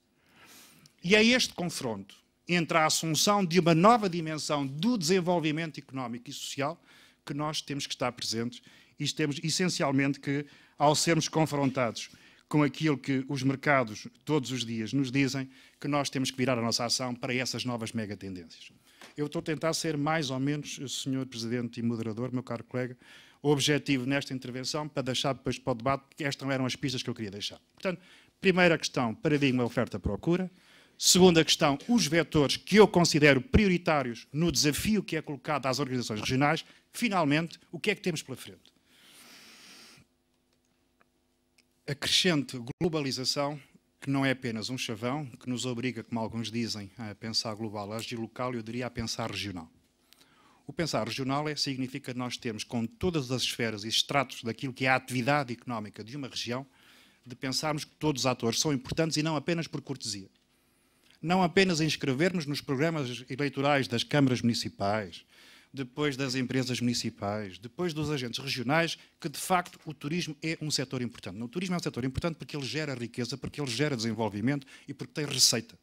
Speaker 4: E é este confronto entre a assunção de uma nova dimensão do desenvolvimento económico e social que nós temos que estar presentes e temos essencialmente que, ao sermos confrontados com aquilo que os mercados todos os dias nos dizem, que nós temos que virar a nossa ação para essas novas megatendências. Eu estou a tentar ser mais ou menos, Sr. Presidente e Moderador, meu caro colega, objetivo nesta intervenção para deixar depois para o debate, que estas não eram as pistas que eu queria deixar. Portanto, primeira questão, paradigma oferta-procura. Segunda questão, os vetores que eu considero prioritários no desafio que é colocado às organizações regionais. Finalmente, o que é que temos pela frente? A crescente globalização, que não é apenas um chavão, que nos obriga, como alguns dizem, a pensar global, a agir local, eu diria a pensar regional. O pensar regional significa que nós temos, com todas as esferas e estratos daquilo que é a atividade económica de uma região, de pensarmos que todos os atores são importantes e não apenas por cortesia. Não apenas inscrevermos nos programas eleitorais das câmaras municipais, depois das empresas municipais, depois dos agentes regionais, que de facto o turismo é um setor importante. O turismo é um setor importante porque ele gera riqueza, porque ele gera desenvolvimento e porque tem receita.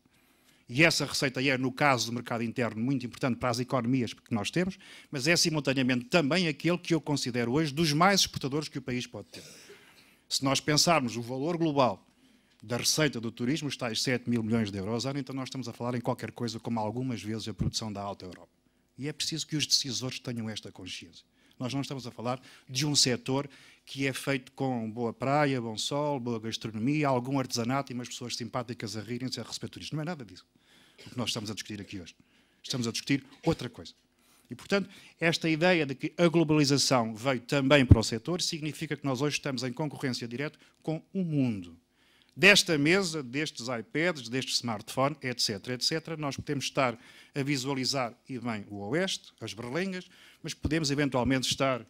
Speaker 4: E essa receita é, no caso do mercado interno, muito importante para as economias que nós temos, mas é simultaneamente também aquele que eu considero hoje dos mais exportadores que o país pode ter. Se nós pensarmos o valor global da receita do turismo, os tais 7 mil milhões de euros ano, então nós estamos a falar em qualquer coisa como algumas vezes a produção da Alta Europa. E é preciso que os decisores tenham esta consciência. Nós não estamos a falar de um setor que é feito com boa praia, bom sol, boa gastronomia, algum artesanato e umas pessoas simpáticas a rirem-se a receber turismo. Não é nada disso o que nós estamos a discutir aqui hoje. Estamos a discutir outra coisa. E, portanto, esta ideia de que a globalização veio também para o setor significa que nós hoje estamos em concorrência direta com o mundo. Desta mesa, destes iPads, deste smartphone, etc., etc., nós podemos estar a visualizar, e bem, o Oeste, as berlengas, mas podemos eventualmente estar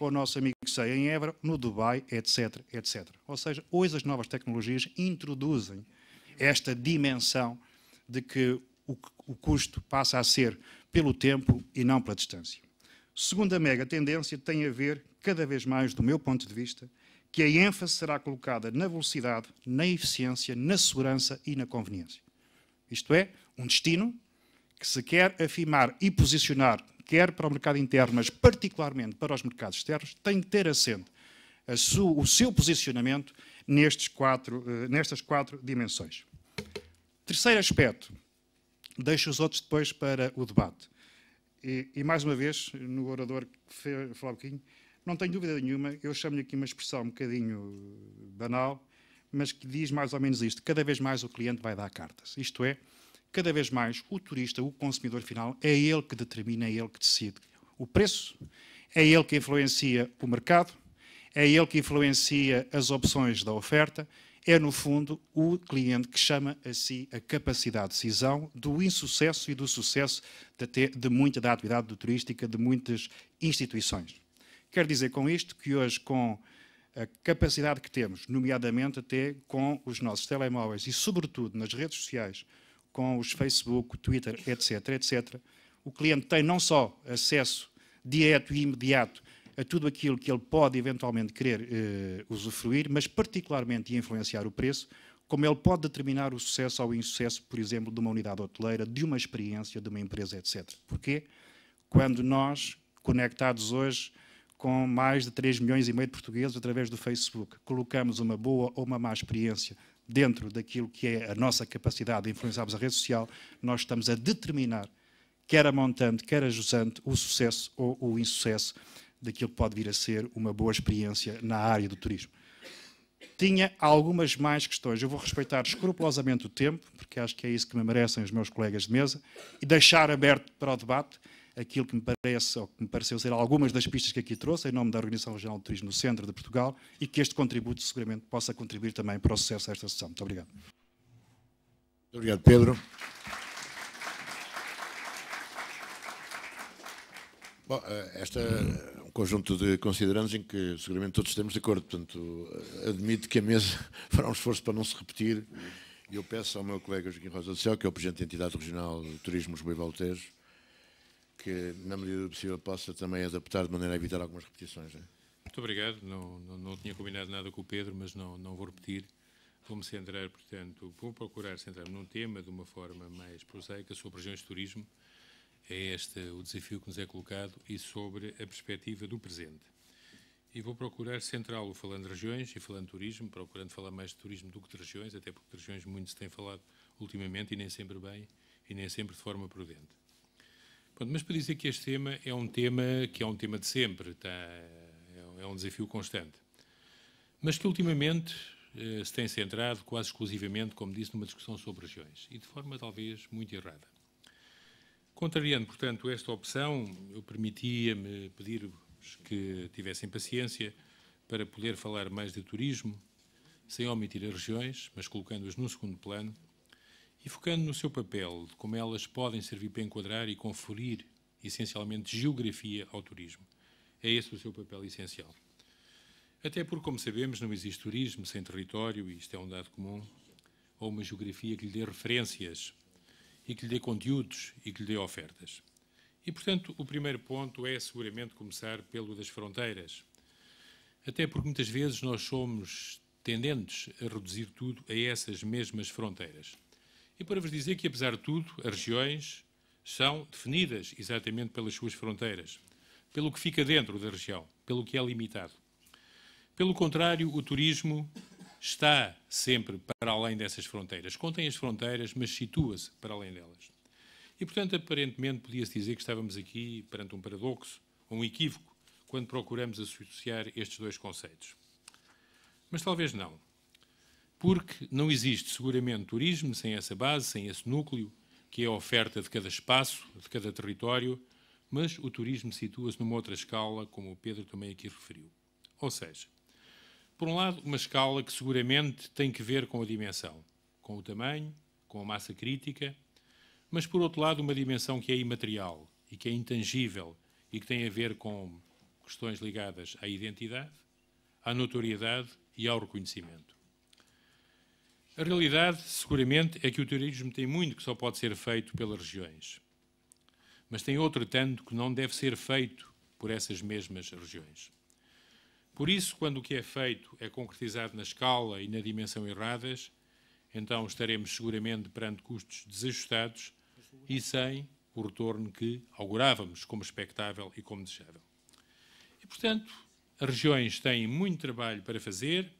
Speaker 4: com o nosso amigo Sei em Évora, no Dubai, etc, etc. Ou seja, hoje as novas tecnologias introduzem esta dimensão de que o custo passa a ser pelo tempo e não pela distância. Segunda mega tendência tem a ver, cada vez mais, do meu ponto de vista, que a ênfase será colocada na velocidade, na eficiência, na segurança e na conveniência. Isto é, um destino que se quer afirmar e posicionar, quer para o mercado interno, mas particularmente para os mercados externos, tem que ter assente o seu posicionamento nestas quatro dimensões. Terceiro aspecto, deixo os outros depois para o debate. E mais uma vez, no orador que falou um bocadinho, não tenho dúvida nenhuma, eu chamo-lhe aqui uma expressão um bocadinho banal, mas que diz mais ou menos isto: cada vez mais o cliente vai dar cartas. Isto é, cada vez mais o turista, o consumidor final, é ele que determina, é ele que decide o preço, é ele que influencia o mercado, é ele que influencia as opções da oferta, é, no fundo, o cliente que chama a si a capacidade de decisão do insucesso e do sucesso de muita da atividade turística de muitas instituições. Quero dizer com isto que hoje, com a capacidade que temos, nomeadamente até com os nossos telemóveis e, sobretudo, nas redes sociais, com os Facebook, Twitter, etc., etc., o cliente tem não só acesso direto e imediato a tudo aquilo que ele pode eventualmente querer usufruir, mas particularmente influenciar o preço, como ele pode determinar o sucesso ou o insucesso, por exemplo, de uma unidade hoteleira, de uma experiência, de uma empresa, etc. Porquê? Quando nós, conectados hoje com mais de 3,5 milhões de portugueses através do Facebook, colocamos uma boa ou uma má experiência dentro daquilo que é a nossa capacidade de influenciarmos a rede social, nós estamos a determinar, quer a montante, quer a jusante, o sucesso ou o insucesso daquilo que pode vir a ser uma boa experiência na área do turismo. Tinha algumas mais questões. Eu vou respeitar escrupulosamente o tempo, porque acho que é isso que me merecem os meus colegas de mesa, e deixar aberto para o debate aquilo que me parece, ou que me pareceu ser algumas das pistas que aqui trouxe, em nome da Organização Regional de Turismo no Centro de Portugal, e que este contributo seguramente possa contribuir também para o sucesso desta sessão. Muito obrigado.
Speaker 3: Muito obrigado, Pedro. Bom, este é um conjunto de considerandos em que seguramente todos estamos de acordo, portanto, admito que a mesa fará um esforço para não se repetir, e eu peço ao meu colega Joaquim Rosa do Céu, que é o Presidente da Entidade Regional de Turismo Lisboa e Valtejo, que, na medida do possível, possa também adaptar de maneira a evitar algumas repetições.
Speaker 5: Muito obrigado. Não tinha combinado nada com o Pedro, mas não vou repetir. Vou-me centrar, portanto, vou procurar centrar-me num tema de uma forma mais prosaica sobre regiões de turismo. É este o desafio que nos é colocado e sobre a perspectiva do presente. E vou procurar centrá-lo falando de regiões e falando de turismo, procurando falar mais de turismo do que de regiões, até porque de regiões muito se tem falado ultimamente e nem sempre bem e nem sempre de forma prudente. Mas para dizer que este tema é um tema de sempre, é um desafio constante, mas que ultimamente se tem centrado quase exclusivamente, como disse, numa discussão sobre regiões, e de forma talvez muito errada. Contrariando, portanto, esta opção, eu permitia-me pedir-vos que tivessem paciência para poder falar mais de turismo, sem omitir as regiões, mas colocando-as num segundo plano, e focando no seu papel, de como elas podem servir para enquadrar e conferir, essencialmente, geografia ao turismo. É esse o seu papel essencial. Até porque, como sabemos, não existe turismo sem território, e isto é um dado comum, ou uma geografia que lhe dê referências, e que lhe dê conteúdos, e que lhe dê ofertas. E, portanto, o primeiro ponto é, seguramente, começar pelo das fronteiras. Até porque, muitas vezes, nós somos tendentes a reduzir tudo a essas mesmas fronteiras. E para vos dizer que, apesar de tudo, as regiões são definidas exatamente pelas suas fronteiras, pelo que fica dentro da região, pelo que é limitado. Pelo contrário, o turismo está sempre para além dessas fronteiras. Contém as fronteiras, mas situa-se para além delas. E, portanto, aparentemente, podia-se dizer que estávamos aqui perante um paradoxo, um equívoco, quando procuramos associar estes dois conceitos. Mas talvez não. Porque não existe seguramente turismo sem essa base, sem esse núcleo, que é a oferta de cada espaço, de cada território, mas o turismo situa-se numa outra escala, como o Pedro também aqui referiu. Ou seja, por um lado, uma escala que seguramente tem que ver com a dimensão, com o tamanho, com a massa crítica, mas por outro lado, uma dimensão que é imaterial e que é intangível e que tem a ver com questões ligadas à identidade, à notoriedade e ao reconhecimento. A realidade, seguramente, é que o turismo tem muito que só pode ser feito pelas regiões, mas tem outro tanto que não deve ser feito por essas mesmas regiões. Por isso, quando o que é feito é concretizado na escala e na dimensão erradas, então estaremos seguramente perante custos desajustados e sem o retorno que augurávamos como expectável e como desejável. E, portanto, as regiões têm muito trabalho para fazer,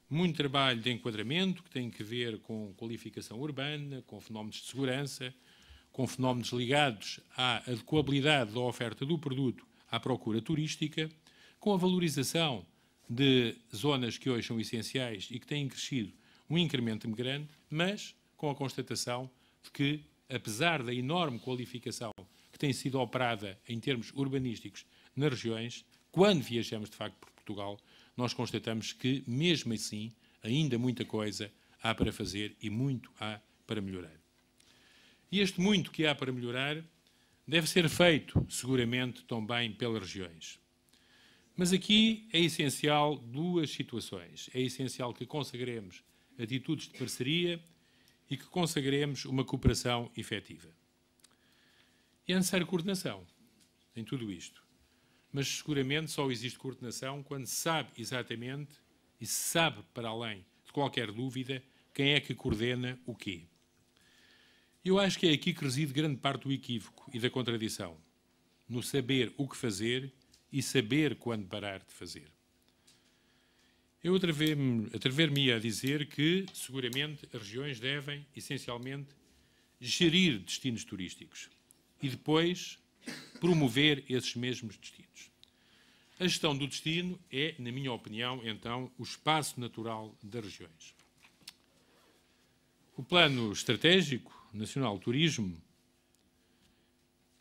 Speaker 5: muito trabalho de enquadramento, que tem que ver com qualificação urbana, com fenómenos de segurança, com fenómenos ligados à adequabilidade da oferta do produto à procura turística, com a valorização de zonas que hoje são essenciais e que têm crescido um incremento grande, mas com a constatação de que, apesar da enorme qualificação que tem sido operada em termos urbanísticos nas regiões, quando viajamos de facto por Portugal, nós constatamos que, mesmo assim, ainda muita coisa há para fazer e muito há para melhorar. E este muito que há para melhorar deve ser feito, seguramente, também pelas regiões. Mas aqui é essencial duas situações. É essencial que consagremos atitudes de parceria e que consagremos uma cooperação efetiva. E é necessária coordenação em tudo isto. Mas seguramente só existe coordenação quando se sabe exatamente e se sabe, para além de qualquer dúvida, quem é que coordena o quê. Eu acho que é aqui que reside grande parte do equívoco e da contradição, no saber o que fazer e saber quando parar de fazer. Eu atrever-me a dizer que, seguramente, as regiões devem, essencialmente, gerir destinos turísticos e depois promover esses mesmos destinos. A gestão do destino é, na minha opinião, então, o espaço natural das regiões. O Plano Estratégico Nacional de Turismo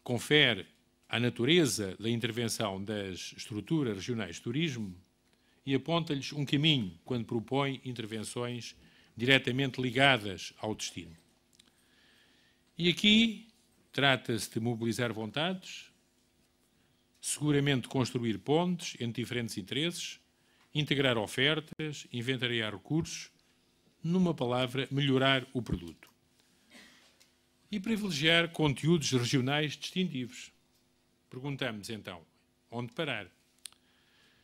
Speaker 5: confere à natureza da intervenção das estruturas regionais de turismo e aponta-lhes um caminho quando propõe intervenções diretamente ligadas ao destino. E aqui trata-se de mobilizar vontades, seguramente construir pontes entre diferentes interesses, integrar ofertas, inventariar recursos, numa palavra, melhorar o produto. E privilegiar conteúdos regionais distintivos. Perguntamos, então, onde parar?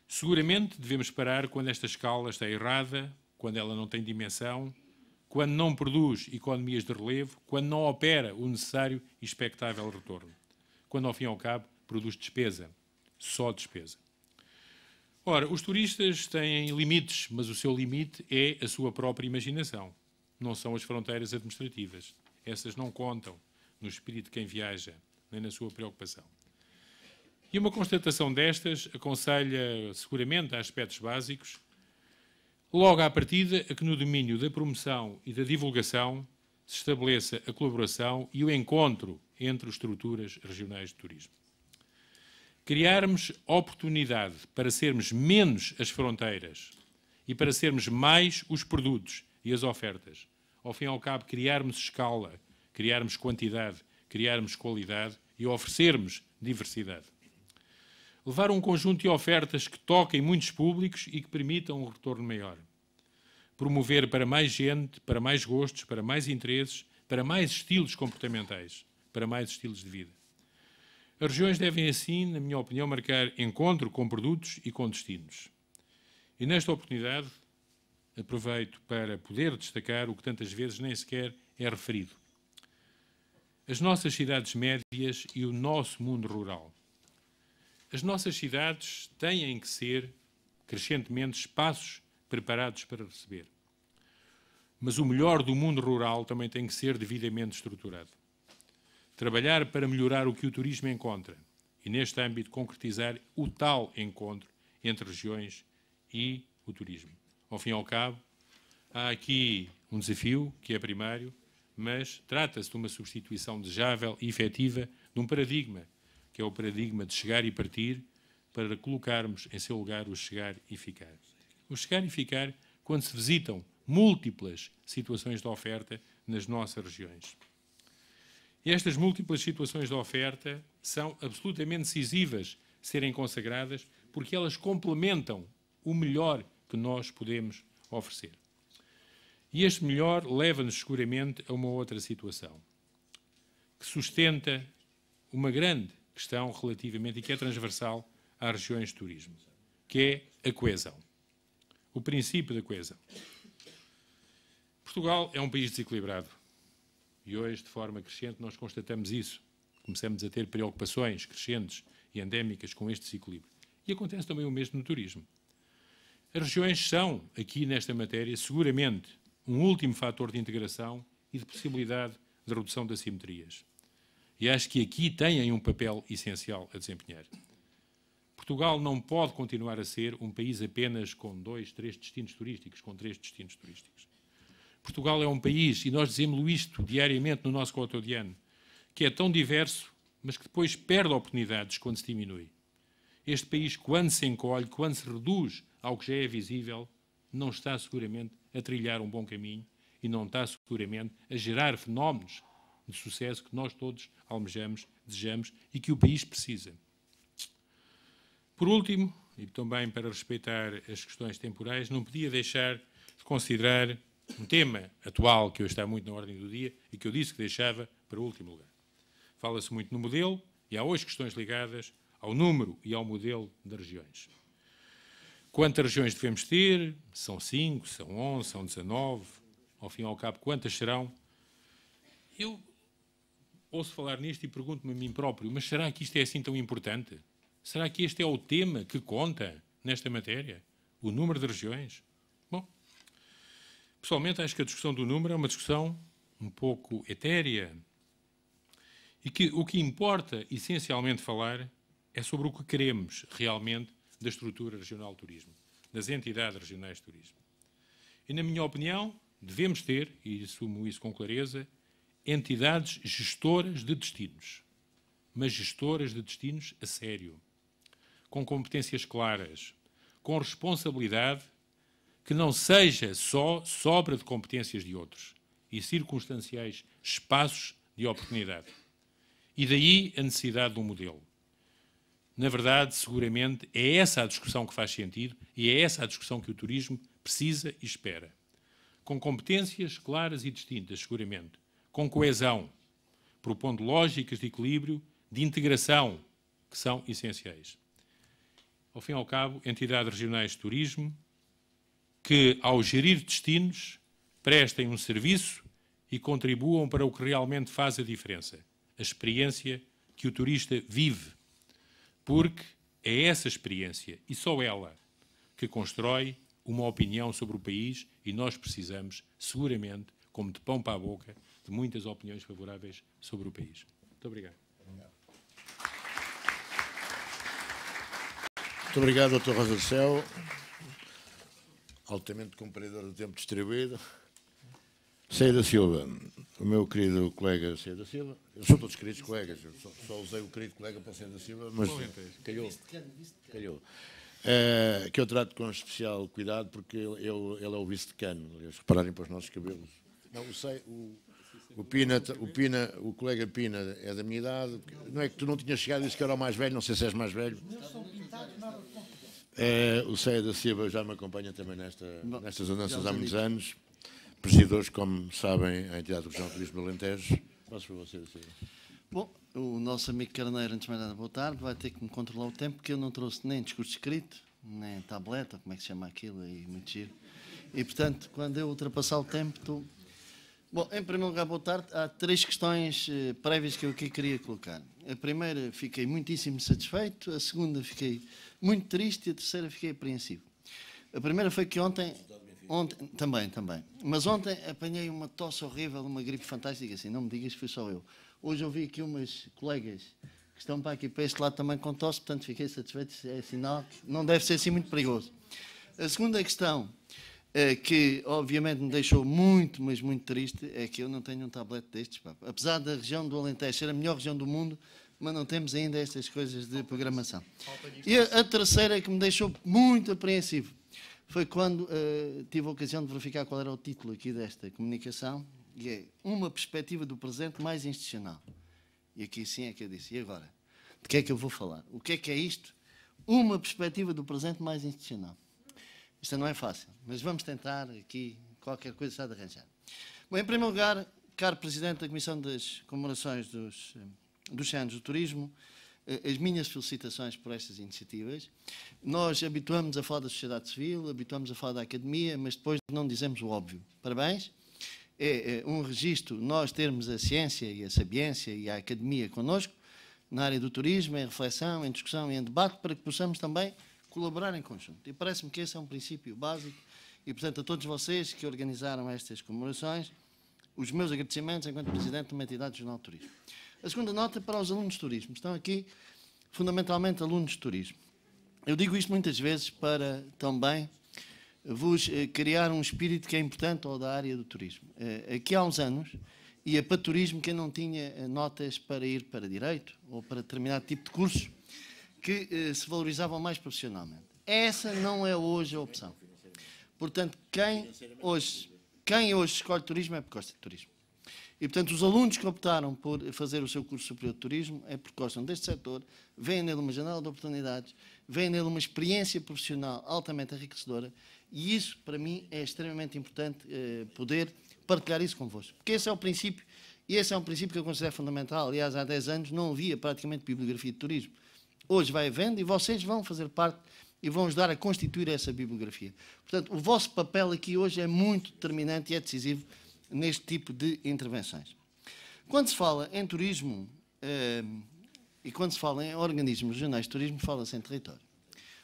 Speaker 5: Seguramente devemos parar quando esta escala está errada, quando ela não tem dimensão, quando não produz economias de relevo, quando não opera o necessário e expectável retorno, quando, ao fim e ao cabo, produz despesa, só despesa. Ora, os turistas têm limites, mas o seu limite é a sua própria imaginação, não são as fronteiras administrativas. Essas não contam no espírito de quem viaja, nem na sua preocupação. E uma constatação destas aconselha seguramente a aspectos básicos, logo à partida, a que no domínio da promoção e da divulgação se estabeleça a colaboração e o encontro entre as estruturas regionais de turismo. Criarmos oportunidade para sermos menos as fronteiras e para sermos mais os produtos e as ofertas. Ao fim e ao cabo, criarmos escala, criarmos quantidade, criarmos qualidade e oferecermos diversidade. Levar um conjunto de ofertas que toquem muitos públicos e que permitam um retorno maior. Promover para mais gente, para mais gostos, para mais interesses, para mais estilos comportamentais, para mais estilos de vida. As regiões devem, assim, na minha opinião, marcar encontro com produtos e com destinos. E nesta oportunidade, aproveito para poder destacar o que tantas vezes nem sequer é referido. As nossas cidades médias e o nosso mundo rural. As nossas cidades têm que ser, crescentemente, espaços preparados para receber. Mas o melhor do mundo rural também tem que ser devidamente estruturado. Trabalhar para melhorar o que o turismo encontra e, neste âmbito, concretizar o tal encontro entre regiões e o turismo. Ao fim e ao cabo, há aqui um desafio que é primário, mas trata-se de uma substituição desejável e efetiva de um paradigma, que é o paradigma de chegar e partir, para colocarmos em seu lugar o chegar e ficar. O chegar e ficar quando se visitam múltiplas situações de oferta nas nossas regiões. E estas múltiplas situações de oferta são absolutamente decisivas serem consagradas, porque elas complementam o melhor que nós podemos oferecer. E este melhor leva-nos seguramente a uma outra situação, que sustenta uma grande questão relativamente, e que é transversal às regiões de turismo, que é a coesão. O princípio da coesão. Portugal é um país desequilibrado. E hoje, de forma crescente, nós constatamos isso. Começamos a ter preocupações crescentes e endémicas com este desequilíbrio. E acontece também o mesmo no turismo. As regiões são, aqui nesta matéria, seguramente um último fator de integração e de possibilidade de redução das assimetrias. E acho que aqui têm um papel essencial a desempenhar. Portugal não pode continuar a ser um país apenas com 2, 3 destinos turísticos, com 3 destinos turísticos. Portugal é um país, e nós dizemos isto diariamente no nosso cotidiano, que é tão diverso, mas que depois perde oportunidades quando se diminui. Este país, quando se encolhe, quando se reduz ao que já é visível, não está seguramente a trilhar um bom caminho e não está seguramente a gerar fenómenos de sucesso que nós todos almejamos, desejamos e que o país precisa. Por último, e também para respeitar as questões temporais, não podia deixar de considerar um tema atual que hoje está muito na ordem do dia e que eu disse que deixava para o último lugar. Fala-se muito no modelo e há hoje questões ligadas ao número e ao modelo das regiões. Quantas regiões devemos ter? São 5, são 11, são 19? Ao fim e ao cabo, quantas serão? Eu ouço falar nisto e pergunto-me a mim próprio, mas será que isto é assim tão importante? Será que este é o tema que conta nesta matéria? O número de regiões? Bom, pessoalmente acho que a discussão do número é uma discussão um pouco etérea e que o que importa essencialmente falar é sobre o que queremos realmente da estrutura regional de turismo, das entidades regionais de turismo. E, na minha opinião, devemos ter, e assumo isso com clareza, entidades gestoras de destinos, mas gestoras de destinos a sério, com competências claras, com responsabilidade, que não seja só sobra de competências de outros e circunstanciais espaços de oportunidade. E daí a necessidade de um modelo. Na verdade, seguramente, é essa a discussão que faz sentido e é essa a discussão que o turismo precisa e espera. Com competências claras e distintas, seguramente. Com coesão, propondo lógicas de equilíbrio, de integração, que são essenciais. Ao fim e ao cabo, entidades regionais de turismo que, ao gerir destinos, prestem um serviço e contribuam para o que realmente faz a diferença, a experiência que o turista vive, porque é essa experiência, e só ela, que constrói uma opinião sobre o país e nós precisamos, seguramente, como de pão para a boca, de muitas opiniões favoráveis sobre o país. Muito obrigado.
Speaker 3: Muito obrigado, Dr. Rosa do Céu, altamente cumpridor do tempo distribuído. Ceia da Silva, o meu querido colega Ceia da Silva, eles são todos queridos colegas, eu só usei o querido colega para Ceia da Silva, mas calhou. Que eu trato com especial cuidado porque ele é o vice-decano, aliás, repararem para os nossos cabelos. Não, o colega Pina é da minha idade, não é que tu não tinhas chegado e disse que era o mais velho, não sei se és mais velho. O Ceia da Silva já me acompanha também nestas andanças há muitos anos. Presidores, como sabem, a entidade do Regional Turismo do Alentejo. Passo para você, Silva.
Speaker 6: Bom, o nosso amigo Carneiro, antes de mais nada, boa tarde, vai ter que me controlar o tempo, porque eu não trouxe nem discurso escrito, nem tableta, como é que se chama aquilo, aí muito giro. E, portanto, quando eu ultrapassar o tempo, estou... Bom, em primeiro lugar, boa tarde. Há 3 questões prévias que eu aqui queria colocar. A primeira, fiquei muitíssimo satisfeito. A segunda, fiquei muito triste. E a terceira, fiquei apreensivo. A primeira foi que ontem também. Mas ontem apanhei uma tosse horrível, uma gripe fantástica, assim, não me digas que fui só eu. Hoje ouvi aqui umas colegas que estão para aqui, para este lado também com tosse, portanto fiquei satisfeito, é sinal que não deve ser assim muito perigoso. A segunda questão, que obviamente me deixou muito, mas muito triste, é que eu não tenho um tablete destes, pá. Apesar da região do Alentejo ser a melhor região do mundo, mas não temos ainda estas coisas de programação. E a terceira que me deixou muito apreensivo foi quando tive a ocasião de verificar qual era o título aqui desta comunicação, e é uma perspectiva do presente mais institucional. E aqui sim é que eu disse, e agora? de que é que eu vou falar. O que é isto? Uma perspectiva do presente mais institucional. Isto não é fácil, mas vamos tentar aqui, qualquer coisa se há de arranjar. Bom, em primeiro lugar, caro Presidente da Comissão das Comemorações dos 100 anos do Turismo, as minhas felicitações por estas iniciativas. Nós habituamos a falar da sociedade civil, habituamos a falar da academia, mas depois não dizemos o óbvio. Parabéns. É um registro nós termos a ciência e a sabiência e a academia connosco, na área do turismo, em reflexão, em discussão e em debate, para que possamos também colaborar em conjunto. E parece-me que esse é um princípio básico e, portanto, a todos vocês que organizaram estas comemorações, os meus agradecimentos enquanto Presidente de uma entidade do Jornal de Turismo. A segunda nota para os alunos de turismo. Estão aqui, fundamentalmente, alunos de turismo. Eu digo isto muitas vezes para também vos criar um espírito que é importante ao da área do turismo. Aqui há uns anos ia para turismo quem não tinha notas para ir para direito ou para determinado tipo de cursos que se valorizavam mais profissionalmente. Essa não é hoje a opção. Portanto, quem hoje escolhe turismo é porque gosta de turismo. E, portanto, os alunos que optaram por fazer o seu curso superior de turismo é porque gostam deste setor, veem nele uma janela de oportunidades, veem nele uma experiência profissional altamente enriquecedora e isso, para mim, é extremamente importante poder partilhar isso convosco. Porque esse é o princípio, e esse é um princípio que eu considero fundamental. Aliás, há 10 anos não havia praticamente bibliografia de turismo. Hoje vai havendo e vocês vão fazer parte e vão ajudar a constituir essa bibliografia. Portanto, o vosso papel aqui hoje é muito determinante e é decisivo neste tipo de intervenções. Quando se fala em turismo e quando se fala em organismos regionais de turismo, fala-se em território.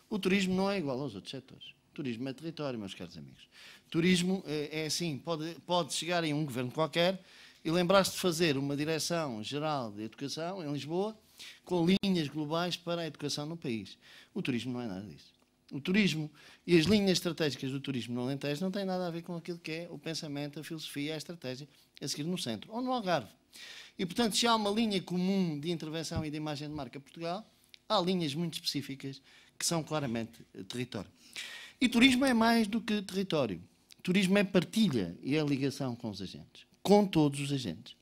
Speaker 6: O turismo não é igual aos outros setores. O turismo é território, meus caros amigos. Turismo é assim, pode chegar em um governo qualquer e lembrar-se de fazer uma Direção-Geral de Educação em Lisboa com linhas globais para a educação no país. O turismo não é nada disso. O turismo e as linhas estratégicas do turismo no Alentejo não têm nada a ver com aquilo que é o pensamento, a filosofia, a estratégia a seguir no centro ou no Algarve. E, portanto, se há uma linha comum de intervenção e de imagem de marca Portugal, há linhas muito específicas que são claramente território. E turismo é mais do que território. Turismo é partilha e é ligação com os agentes, com todos os agentes.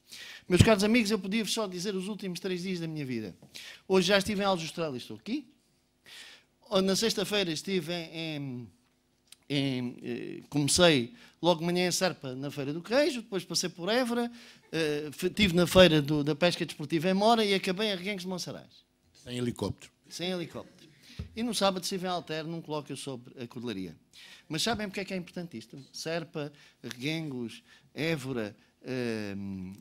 Speaker 6: Meus caros amigos, eu podia-vos só dizer os últimos 3 dias da minha vida. Hoje já estive em Aljustral e estou aqui. Na sexta-feira estive comecei logo de manhã em Serpa, na Feira do Queijo, depois passei por Évora, estive na Feira da Pesca Desportiva em Mora e acabei em Reguengos de Monsaraz.
Speaker 3: Sem helicóptero.
Speaker 6: Sem helicóptero. E no sábado estive em Alter, num colóquio sobre a cordelaria. Mas sabem porque é importante isto? Serpa, Reguengos, Évora,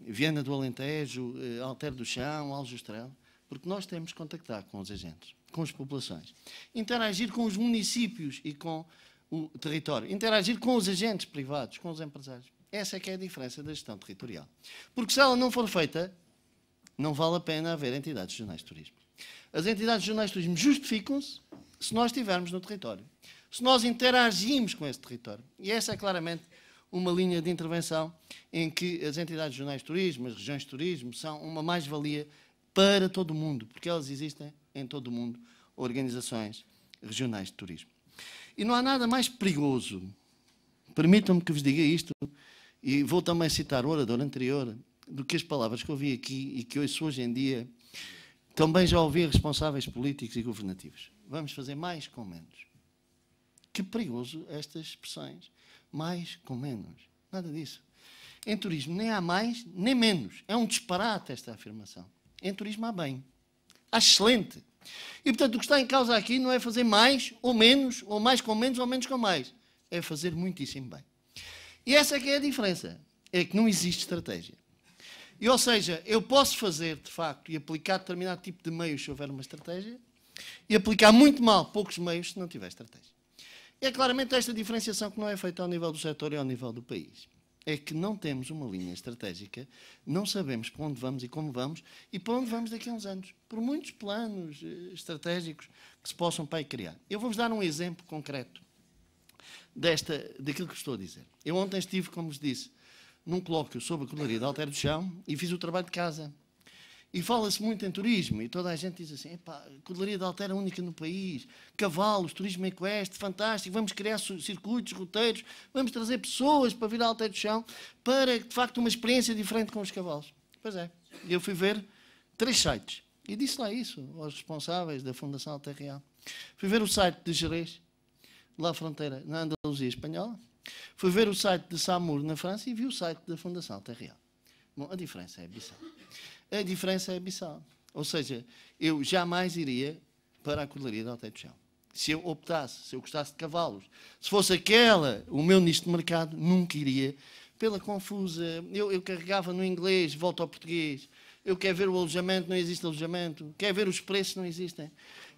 Speaker 6: Viana do Alentejo, Alter do Chão, Aljustrel, porque nós temos que contactar com os agentes, com as populações, interagir com os municípios e com o território, interagir com os agentes privados, com os empresários. Essa é que é a diferença da gestão territorial. Porque se ela não for feita, não vale a pena haver entidades regionais de turismo. As entidades regionais de turismo justificam-se se nós estivermos no território, se nós interagimos com esse território. E essa é claramente uma linha de intervenção em que as entidades regionais de turismo, as regiões de turismo, são uma mais-valia para todo o mundo, porque elas existem em todo o mundo, organizações regionais de turismo. E não há nada mais perigoso, permitam-me que vos diga isto, e vou também citar o orador anterior, do que as palavras que ouvi aqui e que ouço hoje em dia, também já ouvi responsáveis políticos e governativos. Vamos fazer mais com menos. Que perigoso estas expressões. Mais com menos. Nada disso. Em turismo nem há mais nem menos. É um disparate esta afirmação. Em turismo há bem. Há excelente. E, portanto, o que está em causa aqui não é fazer mais ou menos, ou mais com menos ou menos com mais. É fazer muitíssimo bem. E essa é que é a diferença. É que não existe estratégia. E, ou seja, eu posso fazer, de facto, e aplicar determinado tipo de meios se houver uma estratégia, e aplicar muito mal poucos meios se não tiver estratégia. É claramente esta diferenciação que não é feita ao nível do setor e ao nível do país. É que não temos uma linha estratégica, não sabemos para onde vamos e como vamos, e para onde vamos daqui a uns anos, por muitos planos estratégicos que se possam para aí criar. Eu vou-vos dar um exemplo concreto daquilo que estou a dizer. Eu ontem estive, como vos disse, num colóquio sobre a cordelaria de Alter do Chão e fiz o trabalho de casa. E fala-se muito em turismo e toda a gente diz assim, a cordelaria de Alter é única no país, cavalos, turismo equestre, fantástico, vamos criar circuitos, roteiros, vamos trazer pessoas para vir a Alter do Chão para, de facto, uma experiência diferente com os cavalos. Pois é, e eu fui ver 3 sites E disse lá isso aos responsáveis da Fundação Alta Real. Fui ver o site de Jerez, lá à fronteira, na Andaluzia espanhola. Fui ver o site de Samour, na França, e vi o site da Fundação Alta Real. Bom, a diferença é abissal. A diferença é abissal. Ou seja, eu jamais iria para a cordelaria de Alteia do Chão. Se eu optasse, se eu gostasse de cavalos, se fosse aquela o meu nicho de mercado, nunca iria. Pela confusa, eu carregava no inglês, volto ao português. Eu quero ver o alojamento, não existe alojamento. Quero ver os preços, não existem.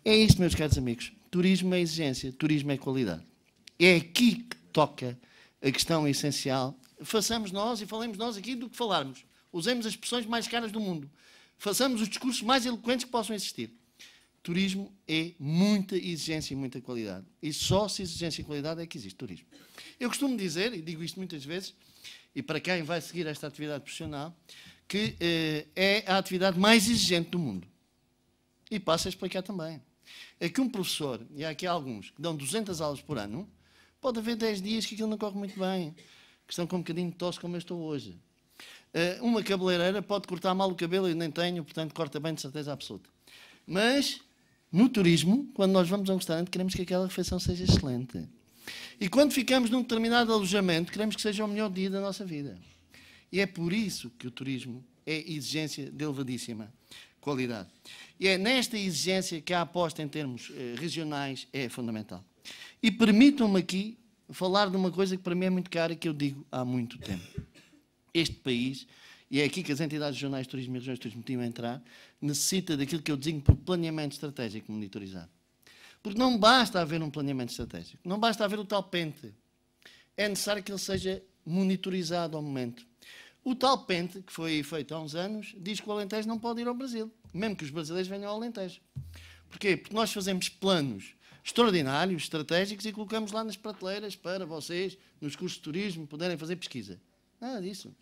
Speaker 6: É isto, meus caros amigos. Turismo é exigência, turismo é qualidade. É aqui que toca a questão essencial. Façamos nós e falemos nós aqui do que falarmos. Usemos as expressões mais caras do mundo. Façamos os discursos mais eloquentes que possam existir. Turismo é muita exigência e muita qualidade. E só se exigência e qualidade é que existe turismo. Eu costumo dizer, e digo isto muitas vezes, e para quem vai seguir esta atividade profissional, que é a atividade mais exigente do mundo. E passo a explicar também. É que um professor, e há aqui alguns que dão 200 aulas por ano, pode haver 10 dias que aquilo não corre muito bem, que estão com um bocadinho de tosse como eu estou hoje. Uma cabeleireira pode cortar mal o cabelo, eu nem tenho, portanto corta bem de certeza absoluta. Mas, no turismo, quando nós vamos a um restaurante, queremos que aquela refeição seja excelente. E quando ficamos num determinado alojamento, queremos que seja o melhor dia da nossa vida. E é por isso que o turismo é exigência de elevadíssima qualidade. E é nesta exigência que a aposta em termos regionais é fundamental. E permitam-me aqui falar de uma coisa que para mim é muito cara e que eu digo há muito tempo. Este país, e é aqui que as entidades regionais de turismo e regiões de turismo tinham a entrar, necessita daquilo que eu designo por planeamento estratégico monitorizado. Porque não basta haver um planeamento estratégico, não basta haver o tal pente. É necessário que ele seja monitorizado ao momento. O tal pente, que foi feito há uns anos, diz que o Alentejo não pode ir ao Brasil, mesmo que os brasileiros venham ao Alentejo. Porquê? Porque nós fazemos planos extraordinários, estratégicos, e colocamos lá nas prateleiras para vocês, nos cursos de turismo, poderem fazer pesquisa. Nada disso.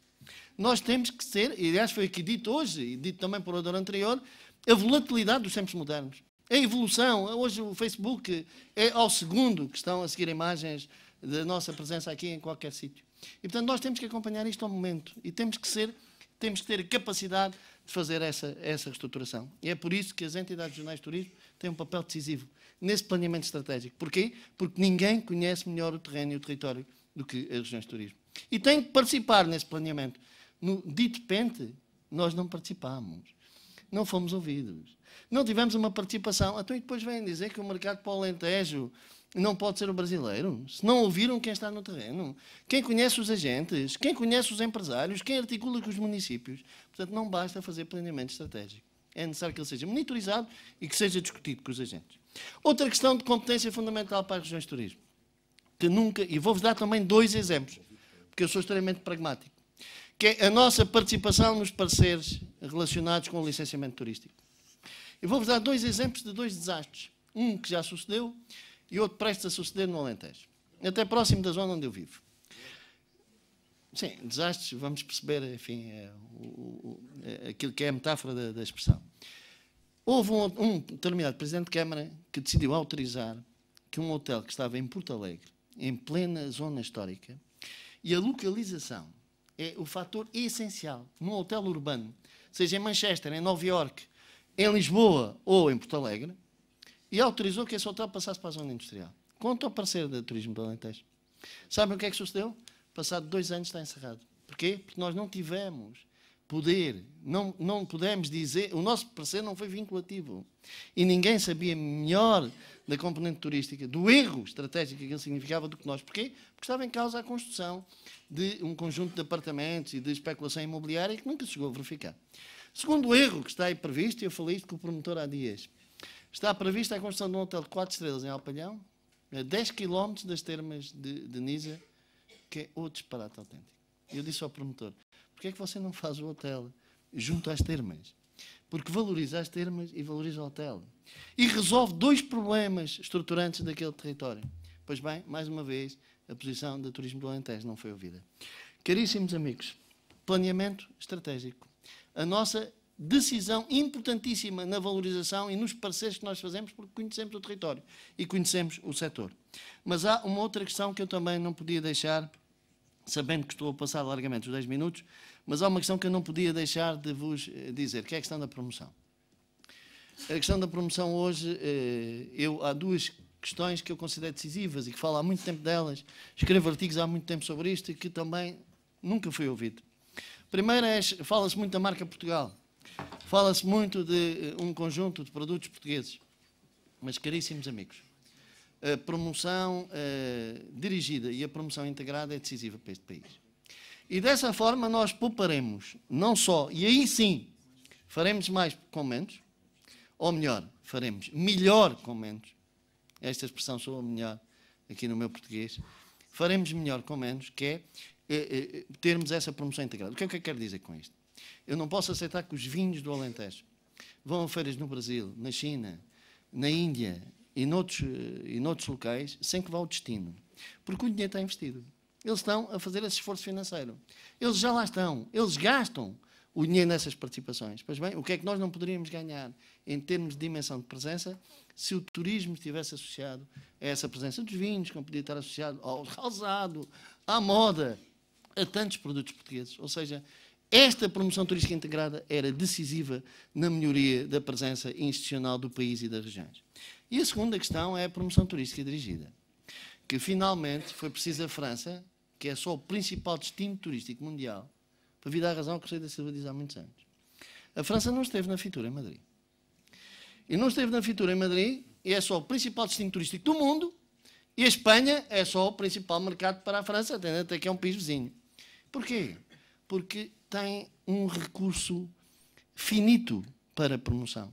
Speaker 6: Nós temos que ser, e aliás foi aqui dito hoje, e dito também por orador anterior, a volatilidade dos tempos modernos. A evolução, hoje o Facebook é ao segundo que estão a seguir imagens da nossa presença aqui em qualquer sítio. E, portanto, nós temos que acompanhar isto ao momento e temos que ter a capacidade de fazer essa reestruturação. E é por isso que as entidades regionais de turismo têm um papel decisivo nesse planeamento estratégico. Porquê? Porque ninguém conhece melhor o terreno e o território do que as regiões de turismo. E tem que participar nesse planeamento. No dito pente, nós não participámos. Não fomos ouvidos. Não tivemos uma participação. Então, e depois vêm dizer que o mercado para o Alentejo não pode ser o brasileiro. Se não ouviram quem está no terreno, quem conhece os agentes, quem conhece os empresários, quem articula com os municípios. Portanto, não basta fazer planeamento estratégico. É necessário que ele seja monitorizado e que seja discutido com os agentes. Outra questão de competência fundamental para as regiões de turismo, que nunca, e vou-vos dar também 2 exemplos, porque eu sou extremamente pragmático, que é a nossa participação nos parceiros relacionados com o licenciamento turístico. Eu vou-vos dar 2 exemplos de 2 desastres. Um que já sucedeu e outro prestes a suceder no Alentejo. Até próximo da zona onde eu vivo. Sim, desastres, vamos perceber, enfim, aquilo que é a metáfora da expressão. Houve um determinado Presidente de Câmara que decidiu autorizar que um hotel que estava em Porto Alegre, em plena zona histórica, e a localização é o fator essencial num hotel urbano, seja em Manchester, em Nova Iorque, em Lisboa ou em Porto Alegre, e autorizou que esse hotel passasse para a zona industrial. Conta ao parceiro do turismo do Alentejo. Sabem o que é que sucedeu? Passado 2 anos está encerrado. Porquê? Porque nós não tivemos poder, não pudemos dizer, o nosso parceiro não foi vinculativo. E ninguém sabia melhor da componente turística, do erro estratégico que aquilo significava do que nós. Porquê? Porque estava em causa a construção de um conjunto de apartamentos e de especulação imobiliária que nunca se chegou a verificar. Segundo erro que está aí previsto, e eu falei isto com o promotor há dias, está prevista a construção de um hotel de 4 estrelas em Alpalhão, a 10 km das termas de Nisa, que é outro disparate autêntico. Eu disse ao promotor, porquê é que você não faz o hotel junto às termas? Porque valoriza as termas e valoriza o hotel. E resolve 2 problemas estruturantes daquele território. Pois bem, mais uma vez, a posição do turismo do Alentejo não foi ouvida. Caríssimos amigos, planeamento estratégico. A nossa decisão importantíssima na valorização e nos parceiros que nós fazemos, porque conhecemos o território e conhecemos o setor. Mas há uma outra questão que eu também não podia deixar, sabendo que estou a passar largamente os 10 minutos, mas há uma questão que eu não podia deixar de vos dizer, que é a questão da promoção. A questão da promoção hoje, há duas questões que eu considero decisivas e que falo há muito tempo delas. Escrevo artigos há muito tempo sobre isto e que também nunca foi ouvido. Primeiro, fala-se muito da marca Portugal. Fala-se muito de um conjunto de produtos portugueses. Mas, caríssimos amigos, a promoção dirigida e a promoção integrada é decisiva para este país. E dessa forma nós pouparemos, não só, e aí sim, faremos mais com menos, ou melhor, faremos melhor com menos. Esta expressão soa melhor aqui no meu português. Faremos melhor com menos, que é termos essa promoção integrada. O que é que eu quero dizer com isto? Eu não posso aceitar que os vinhos do Alentejo vão a feiras no Brasil, na China, na Índia e noutros locais sem que vá ao destino. Porque o dinheiro está investido. Eles estão a fazer esse esforço financeiro. Eles já lá estão. Eles gastam o dinheiro nessas participações. Pois bem, o que é que nós não poderíamos ganhar em termos de dimensão de presença se o turismo estivesse associado a essa presença dos vinhos, como podia estar associado ao calçado, à moda, a tantos produtos portugueses. Ou seja, esta promoção turística integrada era decisiva na melhoria da presença institucional do país e das regiões. E a segunda questão é a promoção turística dirigida, que finalmente foi preciso a França, que é só o principal destino turístico mundial, para vir dar razão ao que o Conselho da Silva diz há muitos anos. A França não esteve na Fitur em Madrid. E não esteve na Fitur em Madrid, e é só o principal destino turístico do mundo, e a Espanha é só o principal mercado para a França, até que é um país vizinho. Porquê? Porque tem um recurso finito para a promoção.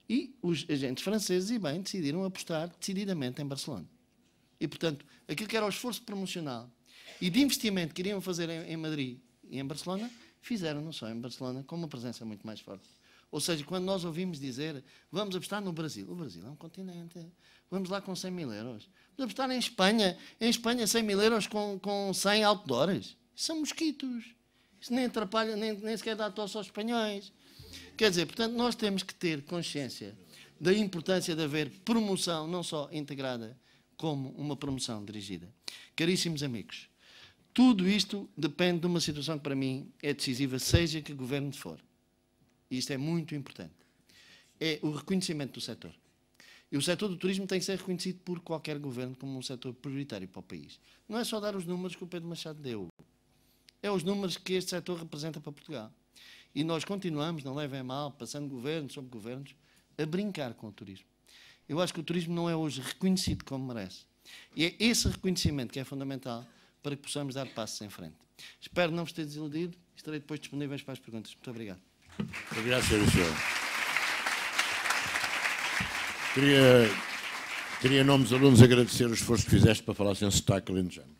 Speaker 6: E os agentes franceses, e bem, decidiram apostar decididamente em Barcelona. E, portanto, aquilo que era o esforço promocional e de investimento que iriam fazer em Madrid e em Barcelona, fizeram não só em Barcelona, com uma presença muito mais forte. Ou seja, quando nós ouvimos dizer, vamos apostar no Brasil, o Brasil é um continente, vamos lá com 100 mil euros. Vamos apostar em Espanha 100 mil euros com 100 outdoors. São mosquitos. Isso nem atrapalha, nem sequer dá tosse aos espanhóis. Quer dizer, portanto, nós temos que ter consciência da importância de haver promoção, não só integrada, como uma promoção dirigida. Caríssimos amigos, tudo isto depende de uma situação que para mim é decisiva, seja que governo for. E isto é muito importante. É o reconhecimento do setor. E o setor do turismo tem que ser reconhecido por qualquer governo como um setor prioritário para o país. Não é só dar os números que o Pedro Machado deu. É os números que este setor representa para Portugal. E nós continuamos, não levem a mal, passando governos sobre governos, a brincar com o turismo. Eu acho que o turismo não é hoje reconhecido como merece. E é esse reconhecimento que é fundamental para que possamos dar passos em frente. Espero não vos ter desiludido. Estarei depois disponíveis para as perguntas. Muito obrigado.
Speaker 3: Obrigado, Sr. Senhor. Queria, em nome dos alunos, agradecer o esforço que fizeste para falar sem sotaque alentejano.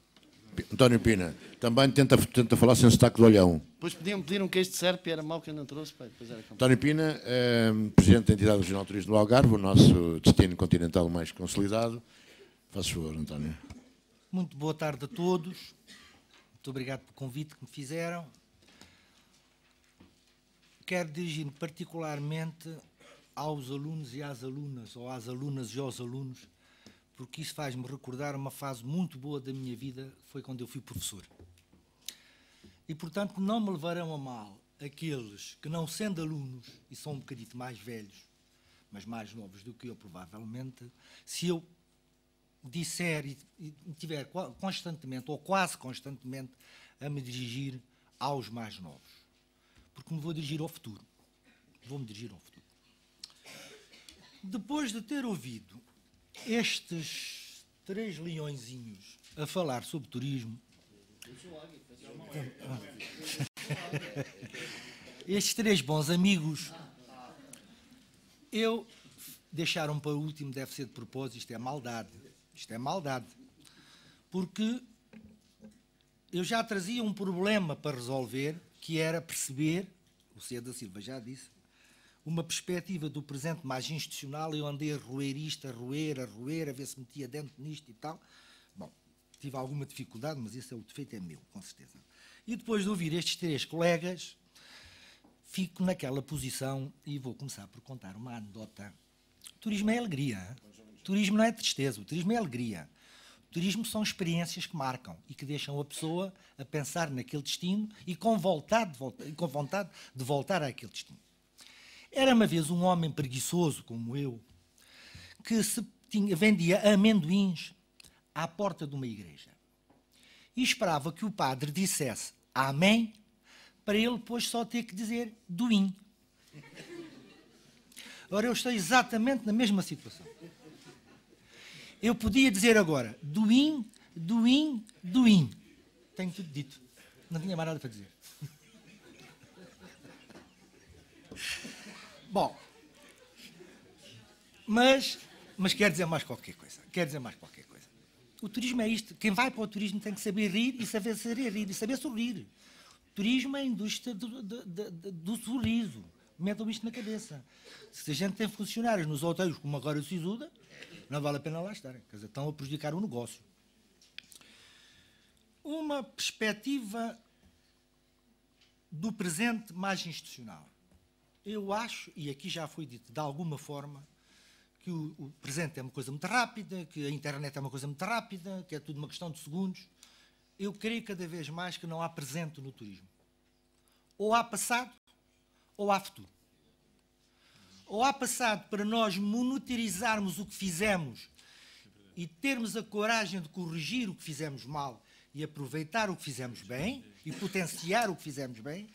Speaker 3: António Pina, também tenta falar sem sotaque de Olhão.
Speaker 6: Depois podiam pedir um queijo de Sérpia, era mau que eu não trouxe. Depois era
Speaker 3: António Pina, Presidente da Entidade Regional de Turismo do Algarve, o nosso destino continental mais consolidado. Faz favor, António.
Speaker 7: Muito boa tarde a todos. Muito obrigado pelo convite que me fizeram. Quero dirigir-me particularmente aos alunos e às alunas, ou às alunas e aos alunos, porque isso faz-me recordar uma fase muito boa da minha vida, foi quando eu fui professor. E, portanto, não me levarão a mal aqueles que, não sendo alunos, e são um bocadito mais velhos, mas mais novos do que eu, provavelmente, se eu disser e estiver constantemente, ou quase constantemente, a me dirigir aos mais novos. Porque me vou dirigir ao futuro. Vou-me dirigir ao futuro. Depois de ter ouvido estes 3 leõezinhos a falar sobre turismo, estes 3 bons amigos, eu deixaram para o último, deve ser de propósito, isto é maldade. Isto é maldade. Porque eu já trazia um problema para resolver, que era perceber, o Cê da Silva já disse, uma perspectiva do presente mais institucional. Eu andei a roer isto, a roer, a ver se metia dentro nisto e tal. Bom, tive alguma dificuldade, mas esse é o defeito, é meu, com certeza. E depois de ouvir estes 3 colegas, fico naquela posição e vou começar por contar uma anedota. Turismo é alegria. Hein? Turismo não é tristeza, o turismo é alegria. O turismo são experiências que marcam e que deixam a pessoa a pensar naquele destino e com vontade de voltar àquele destino. Era uma vez um homem preguiçoso, como eu, que vendia amendoins à porta de uma igreja. E esperava que o padre dissesse amém, para ele depois só ter que dizer doim. Ora, eu estou exatamente na mesma situação. Eu podia dizer agora doim, doim, doim. Tenho tudo dito. Não tinha mais nada para dizer. Bom, mas quer dizer mais qualquer coisa. Quer dizer mais qualquer coisa. O turismo é isto. Quem vai para o turismo tem que saber rir e saber rir e saber sorrir. O turismo é a indústria do sorriso. Metam isto na cabeça. Se a gente tem funcionários nos hotéis como agora o Sisuda, não vale a pena lá estar. Quer dizer, estão a prejudicar o negócio. Uma perspectiva do presente mais institucional. Eu acho, e aqui já foi dito de alguma forma, que o presente é uma coisa muito rápida, que a internet é uma coisa muito rápida, que é tudo uma questão de segundos. Eu creio cada vez mais que não há presente no turismo. Ou há passado, ou há futuro. Ou há passado para nós monitorizarmos o que fizemos e termos a coragem de corrigir o que fizemos mal e aproveitar o que fizemos bem e potenciar o que fizemos bem.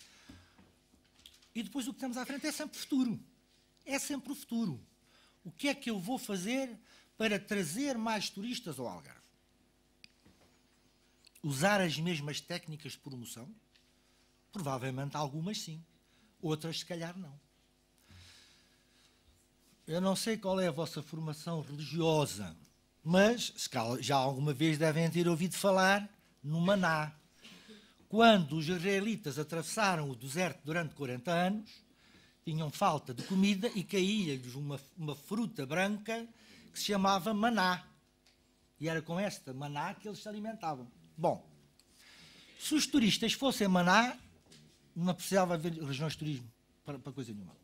Speaker 7: E depois o que temos à frente é sempre o futuro. É sempre o futuro. O que é que eu vou fazer para trazer mais turistas ao Algarve? Usar as mesmas técnicas de promoção? Provavelmente algumas sim. Outras se calhar não. Eu não sei qual é a vossa formação religiosa, mas já alguma vez devem ter ouvido falar no maná. Quando os israelitas atravessaram o deserto durante 40 anos, tinham falta de comida e caía-lhes uma fruta branca que se chamava maná. E era com esta maná que eles se alimentavam. Bom, se os turistas fossem maná, não precisava haver regiões de turismo para coisa nenhuma.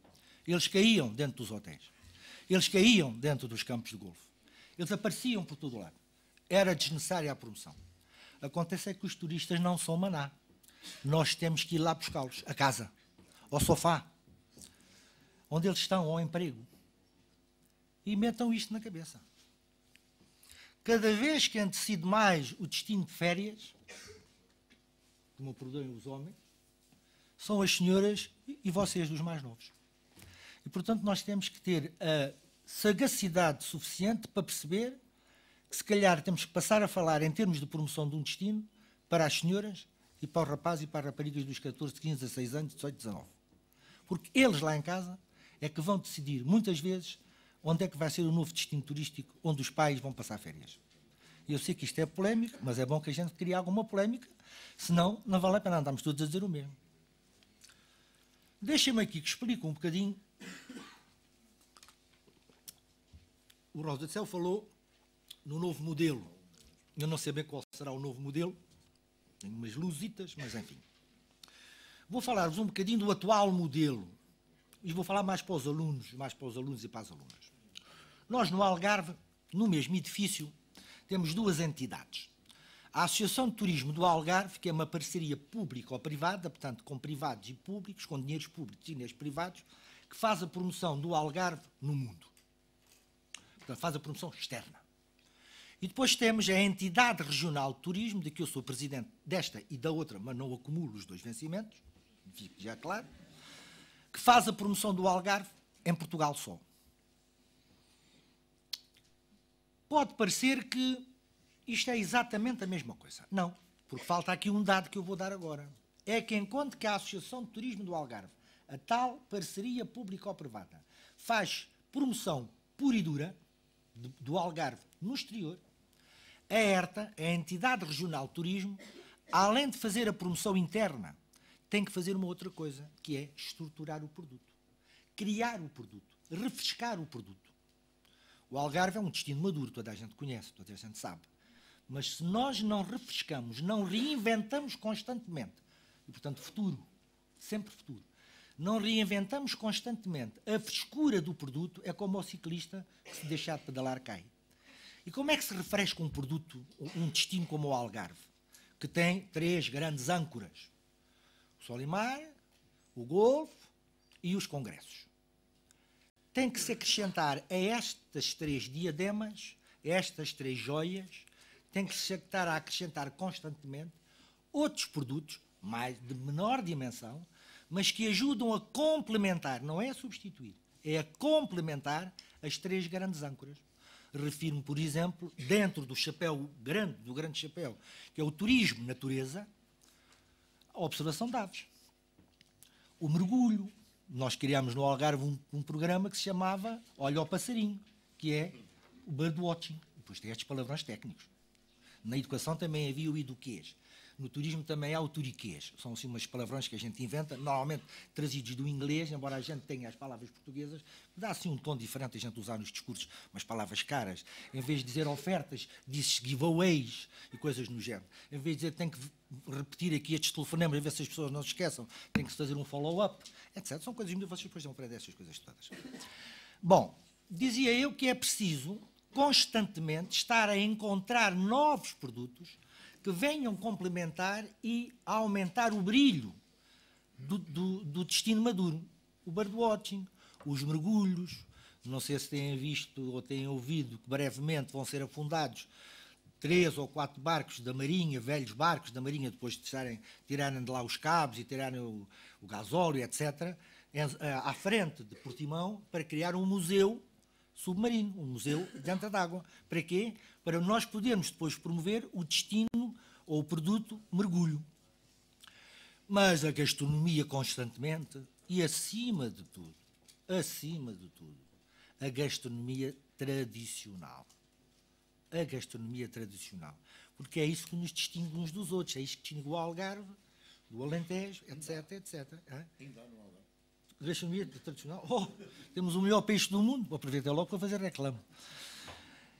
Speaker 7: Eles caíam dentro dos hotéis. Eles caíam dentro dos campos de golfe. Eles apareciam por todo lado. Era desnecessária a promoção. Acontece é que os turistas não são maná. Nós temos que ir lá buscá-los, a casa, ao sofá, onde eles estão, ao emprego. E metam isto na cabeça. Cada vez que antecede mais o destino de férias, como perdoem os homens, são as senhoras e vocês, dos mais novos. E, portanto, nós temos que ter a sagacidade suficiente para perceber que, se calhar, temos que passar a falar em termos de promoção de um destino para as senhoras e para os rapazes e para as raparigas dos 14, 15, 16 anos, 18, 19. Porque eles, lá em casa, é que vão decidir, muitas vezes, onde é que vai ser o novo destino turístico onde os pais vão passar férias. E eu sei que isto é polémico, mas é bom que a gente crie alguma polémica, senão não vale a pena andarmos todos a dizer o mesmo. Deixem-me aqui que explique um bocadinho. O Rosa de Céu falou no novo modelo. Eu não sei bem qual será o novo modelo. Tenho umas luzitas, mas enfim. Vou falar-vos um bocadinho do atual modelo. E vou falar mais para os alunos e para as alunas. Nós, no Algarve, no mesmo edifício, temos duas entidades. A Associação de Turismo do Algarve, que é uma parceria pública ou privada, portanto, com privados e públicos, com dinheiros públicos e dinheiros privados, que faz a promoção do Algarve no mundo. Portanto, faz a promoção externa. E depois temos a Entidade Regional de Turismo, de que eu sou presidente desta e da outra, mas não acumulo os dois vencimentos, fique já claro, que faz a promoção do Algarve em Portugal só. Pode parecer que isto é exatamente a mesma coisa. Não, porque falta aqui um dado que eu vou dar agora. É que enquanto que a Associação de Turismo do Algarve, a tal parceria público-privada, faz promoção pura e dura do Algarve no exterior, a ERTA, a Entidade Regional de Turismo, além de fazer a promoção interna, tem que fazer uma outra coisa, que é estruturar o produto, criar o produto, refrescar o produto. O Algarve é um destino maduro, toda a gente conhece, toda a gente sabe. Mas se nós não refrescamos, não reinventamos constantemente, e portanto futuro, sempre futuro, não reinventamos constantemente a frescura do produto, é como o ciclista que se deixar de pedalar cai. E como é que se refresca um produto, um destino como o Algarve, que tem 3 grandes âncoras? O Solimar, o Golfo e os congressos. tem que se acrescentar a estas 3 diademas, a estas 3 joias, tem que se estar a acrescentar constantemente outros produtos, de menor dimensão, mas que ajudam a complementar, não é a substituir, é a complementar as 3 grandes âncoras. Refiro-me, por exemplo, dentro do chapéu grande, do grande chapéu, que é o turismo natureza, a observação de aves. O mergulho. Nós criámos no Algarve um programa que se chamava Olha ao Passarinho, que é o birdwatching. Depois tem estes palavrões técnicos. Na educação também havia o eduquês. No turismo também há o turiquês. São assim umas palavrões que a gente inventa, normalmente trazidos do inglês, embora a gente tenha as palavras portuguesas, dá assim um tom diferente a gente usar nos discursos umas palavras caras. Em vez de dizer ofertas, diz giveaways e coisas no género. Em vez de dizer tem que repetir aqui estes telefonemas, a ver se as pessoas não se esqueçam, tem que se fazer um follow-up, etc. São coisas que vocês depois vão aprender essas coisas todas. Bom, dizia eu que é preciso constantemente estar a encontrar novos produtos que venham complementar e aumentar o brilho do destino maduro. O birdwatching, os mergulhos, não sei se têm visto ou têm ouvido que brevemente vão ser afundados 3 ou 4 barcos da Marinha, velhos barcos da Marinha, depois de tirarem de lá os cabos e tirarem o gasóleo, etc., à frente de Portimão, para criar um museu submarino, um museu dentro d'água. Para quê? Para nós podermos depois promover o destino ou o produto mergulho. Mas a gastronomia constantemente, e acima de tudo, a gastronomia tradicional. A gastronomia tradicional. Porque é isso que nos distingue uns dos outros, é isso que distingue o Algarve, do Alentejo, etc, etc. Gastronomia tradicional. Oh, temos o melhor peixe do mundo. Vou aproveitar logo para fazer reclame.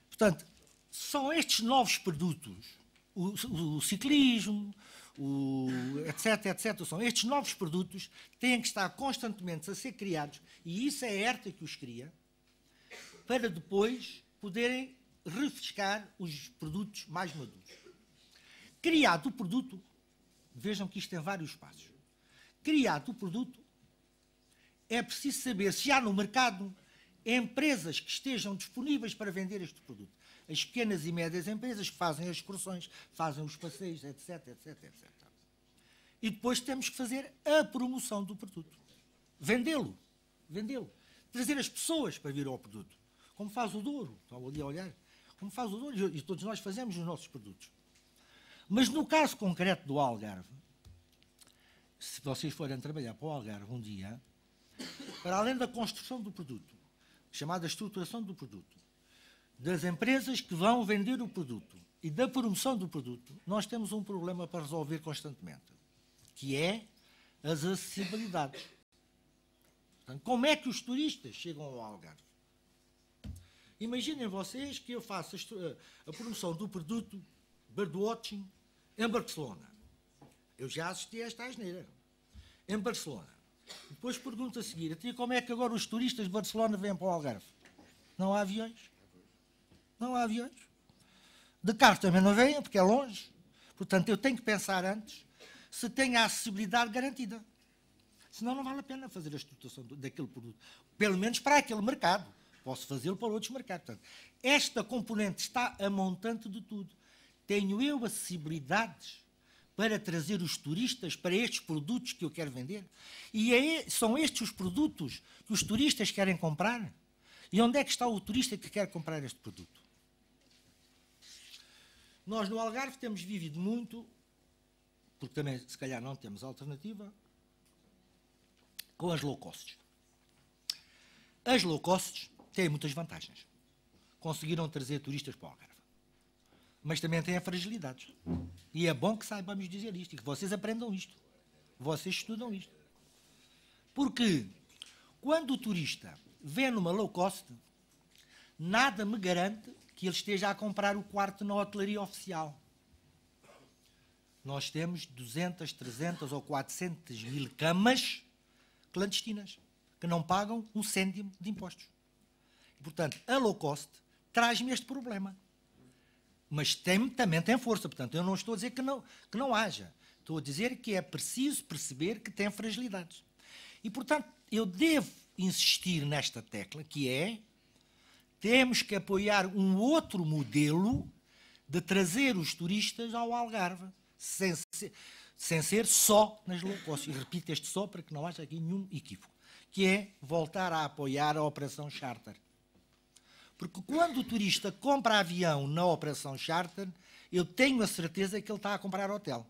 Speaker 7: Portanto, são estes novos produtos, o ciclismo, etc, etc. São estes novos produtos que têm que estar constantemente a ser criados, e isso é a ERTA que os cria, para depois poderem refrescar os produtos mais maduros. Criado o produto, vejam que isto tem vários passos. Criado o produto, é preciso saber se há no mercado empresas que estejam disponíveis para vender este produto. As pequenas e médias empresas que fazem as excursões, fazem os passeios, etc, etc, etc. E depois temos que fazer a promoção do produto. Vendê-lo. Trazer as pessoas para vir ao produto. Como faz o Douro. Estão ali a olhar. Como faz o Douro. E todos nós fazemos nos nossos produtos. Mas no caso concreto do Algarve, se vocês forem trabalhar para o Algarve um dia, para além da construção do produto, chamada estruturação do produto, das empresas que vão vender o produto e da promoção do produto, nós temos um problema para resolver constantemente, que é as acessibilidades. Portanto, como é que os turistas chegam ao Algarve? Imaginem vocês que eu faço a promoção do produto birdwatching em Barcelona. Eu já assisti a esta asneira. Em Barcelona. Depois pergunto a seguir, até como é que agora os turistas de Barcelona vêm para o Algarve? Não há aviões. Não há aviões. De carro também não vêm, porque é longe. Portanto, eu tenho que pensar antes se tem a acessibilidade garantida. Senão não vale a pena fazer a estruturação daquele produto. Pelo menos para aquele mercado. Posso fazê-lo para outros mercados. Portanto, esta componente está a montante de tudo. Tenho eu acessibilidades para trazer os turistas para estes produtos que eu quero vender? E são estes os produtos que os turistas querem comprar? E onde é que está o turista que quer comprar este produto? Nós no Algarve temos vivido muito, porque também se calhar não temos alternativa, com as low costs. As low costs têm muitas vantagens. Conseguiram trazer turistas para o Algarve. Mas também têm fragilidades. E é bom que saibamos dizer isto e que vocês aprendam isto. Vocês estudam isto. Porque quando o turista vê numa low cost, nada me garante que ele esteja a comprar o quarto na hotelaria oficial. Nós temos 200, 300 ou 400 mil camas clandestinas que não pagam um cêntimo de impostos. E, portanto, a low cost traz-me este problema. Mas também tem força. Portanto, eu não estou a dizer que não haja. Estou a dizer que é preciso perceber que tem fragilidades. E, portanto, eu devo insistir nesta tecla, que é, temos que apoiar um outro modelo de trazer os turistas ao Algarve, sem ser só nas low cost. E repito este só para que não haja aqui nenhum equívoco, que é voltar a apoiar a operação charter. Porque quando o turista compra avião na operação charter, eu tenho a certeza que ele está a comprar hotel.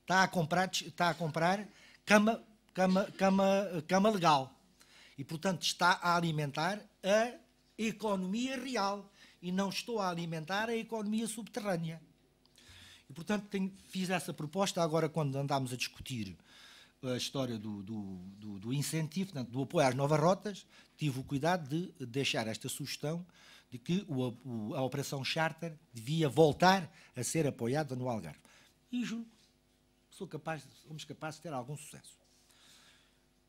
Speaker 7: Está a comprar cama legal. E, portanto, está a alimentar a economia real e não estou a alimentar a economia subterrânea. E, portanto, fiz essa proposta agora quando andámos a discutir a história do incentivo, portanto, do apoio às novas rotas, tive o cuidado de deixar esta sugestão de que a operação charter devia voltar a ser apoiada no Algarve. E julgo que somos capazes de ter algum sucesso.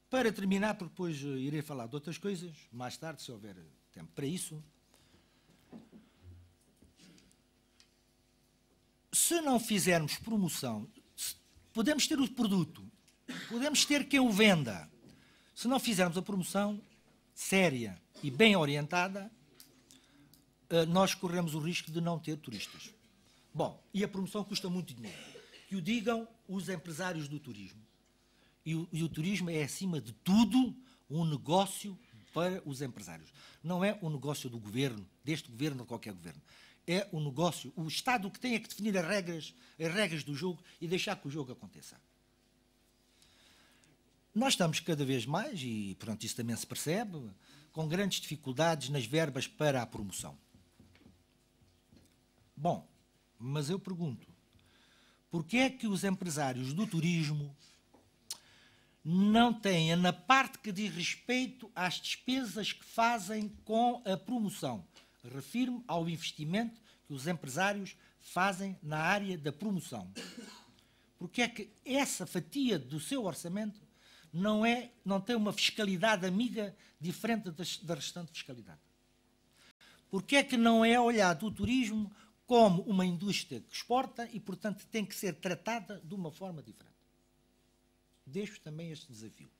Speaker 7: Para terminar, porque depois irei falar de outras coisas, mais tarde, se houver tempo para isso. Se não fizermos promoção, podemos ter o produto, podemos ter quem o venda. Se não fizermos a promoção séria e bem orientada, nós corremos o risco de não ter turistas. Bom, e a promoção custa muito dinheiro. Que o digam os empresários do turismo. E o turismo é, acima de tudo, um negócio para os empresários. Não é um negócio do governo, deste governo ou de qualquer governo. É um negócio, o Estado que tem é que definir as regras do jogo e deixar que o jogo aconteça. Nós estamos cada vez mais, e pronto, isso também se percebe, com grandes dificuldades nas verbas para a promoção. Bom, mas eu pergunto, porquê é que os empresários do turismo não têm, na parte que diz respeito às despesas que fazem com a promoção? Refiro-me ao investimento que os empresários fazem na área da promoção. Porque é que essa fatia do seu orçamento não tem uma fiscalidade amiga diferente da restante fiscalidade? Porque é que não é olhado o turismo como uma indústria que exporta e, portanto, tem que ser tratada de uma forma diferente? Deixo também este desafio.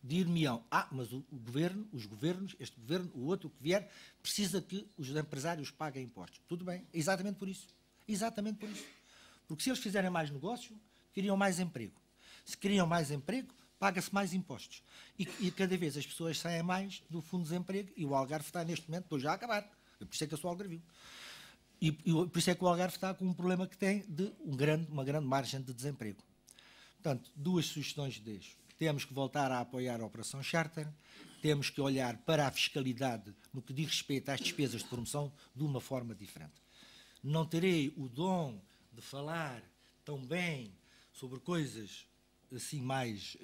Speaker 7: Dir-me-ão, mas os governos, este governo, o outro que vier, precisa que os empresários paguem impostos. Tudo bem, exatamente por isso. Exatamente por isso. Porque se eles fizerem mais negócio, criam mais emprego. Se criam mais emprego, paga-se mais impostos. E cada vez as pessoas saem mais do fundo de desemprego e o Algarve está neste momento, estou já a acabar. Por isso é que eu sou algarvio. E por isso é que o Algarve está com um problema que tem de uma grande margem de desemprego. Portanto, duas sugestões deixo. Temos que voltar a apoiar a Operação Charter, temos que olhar para a fiscalidade no que diz respeito às despesas de promoção de uma forma diferente. Não terei o dom de falar tão bem sobre coisas assim mais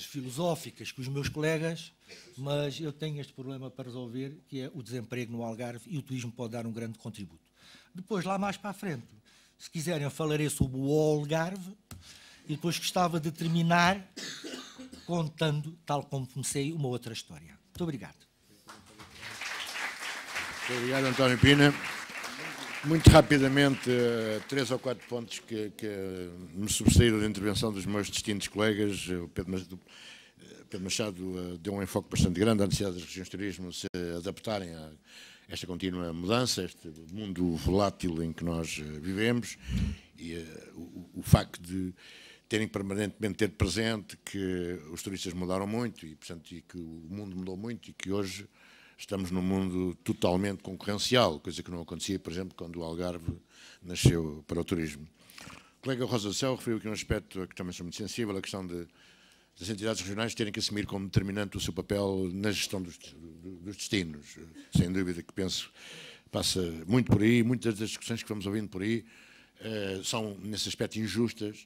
Speaker 7: filosóficas que os meus colegas, mas eu tenho este problema para resolver, que é o desemprego no Algarve, e o turismo pode dar um grande contributo. Depois, lá mais para a frente, se quiserem, eu falarei sobre o Algarve, e depois gostava de terminar contando, tal como comecei, uma outra história. Muito obrigado.
Speaker 3: Muito obrigado, António Pina. Muito rapidamente, 3 ou 4 pontos que me sobressaíram da intervenção dos meus distintos colegas. O Pedro Machado deu um enfoque bastante grande à necessidade das regiões de turismo se adaptarem a esta contínua mudança, este mundo volátil em que nós vivemos, e o facto de terem permanentemente ter presente que os turistas mudaram muito e, portanto, e que o mundo mudou muito e que hoje estamos num mundo totalmente concorrencial, coisa que não acontecia, por exemplo, quando o Algarve nasceu para o turismo. O colega Rosa do Céu referiu aqui um aspecto a que também sou muito sensível, a questão das entidades regionais terem que assumir como determinante o seu papel na gestão dos destinos. Sem dúvida que penso passa muito por aí, muitas das discussões que vamos ouvindo por aí são, nesse aspecto, injustas,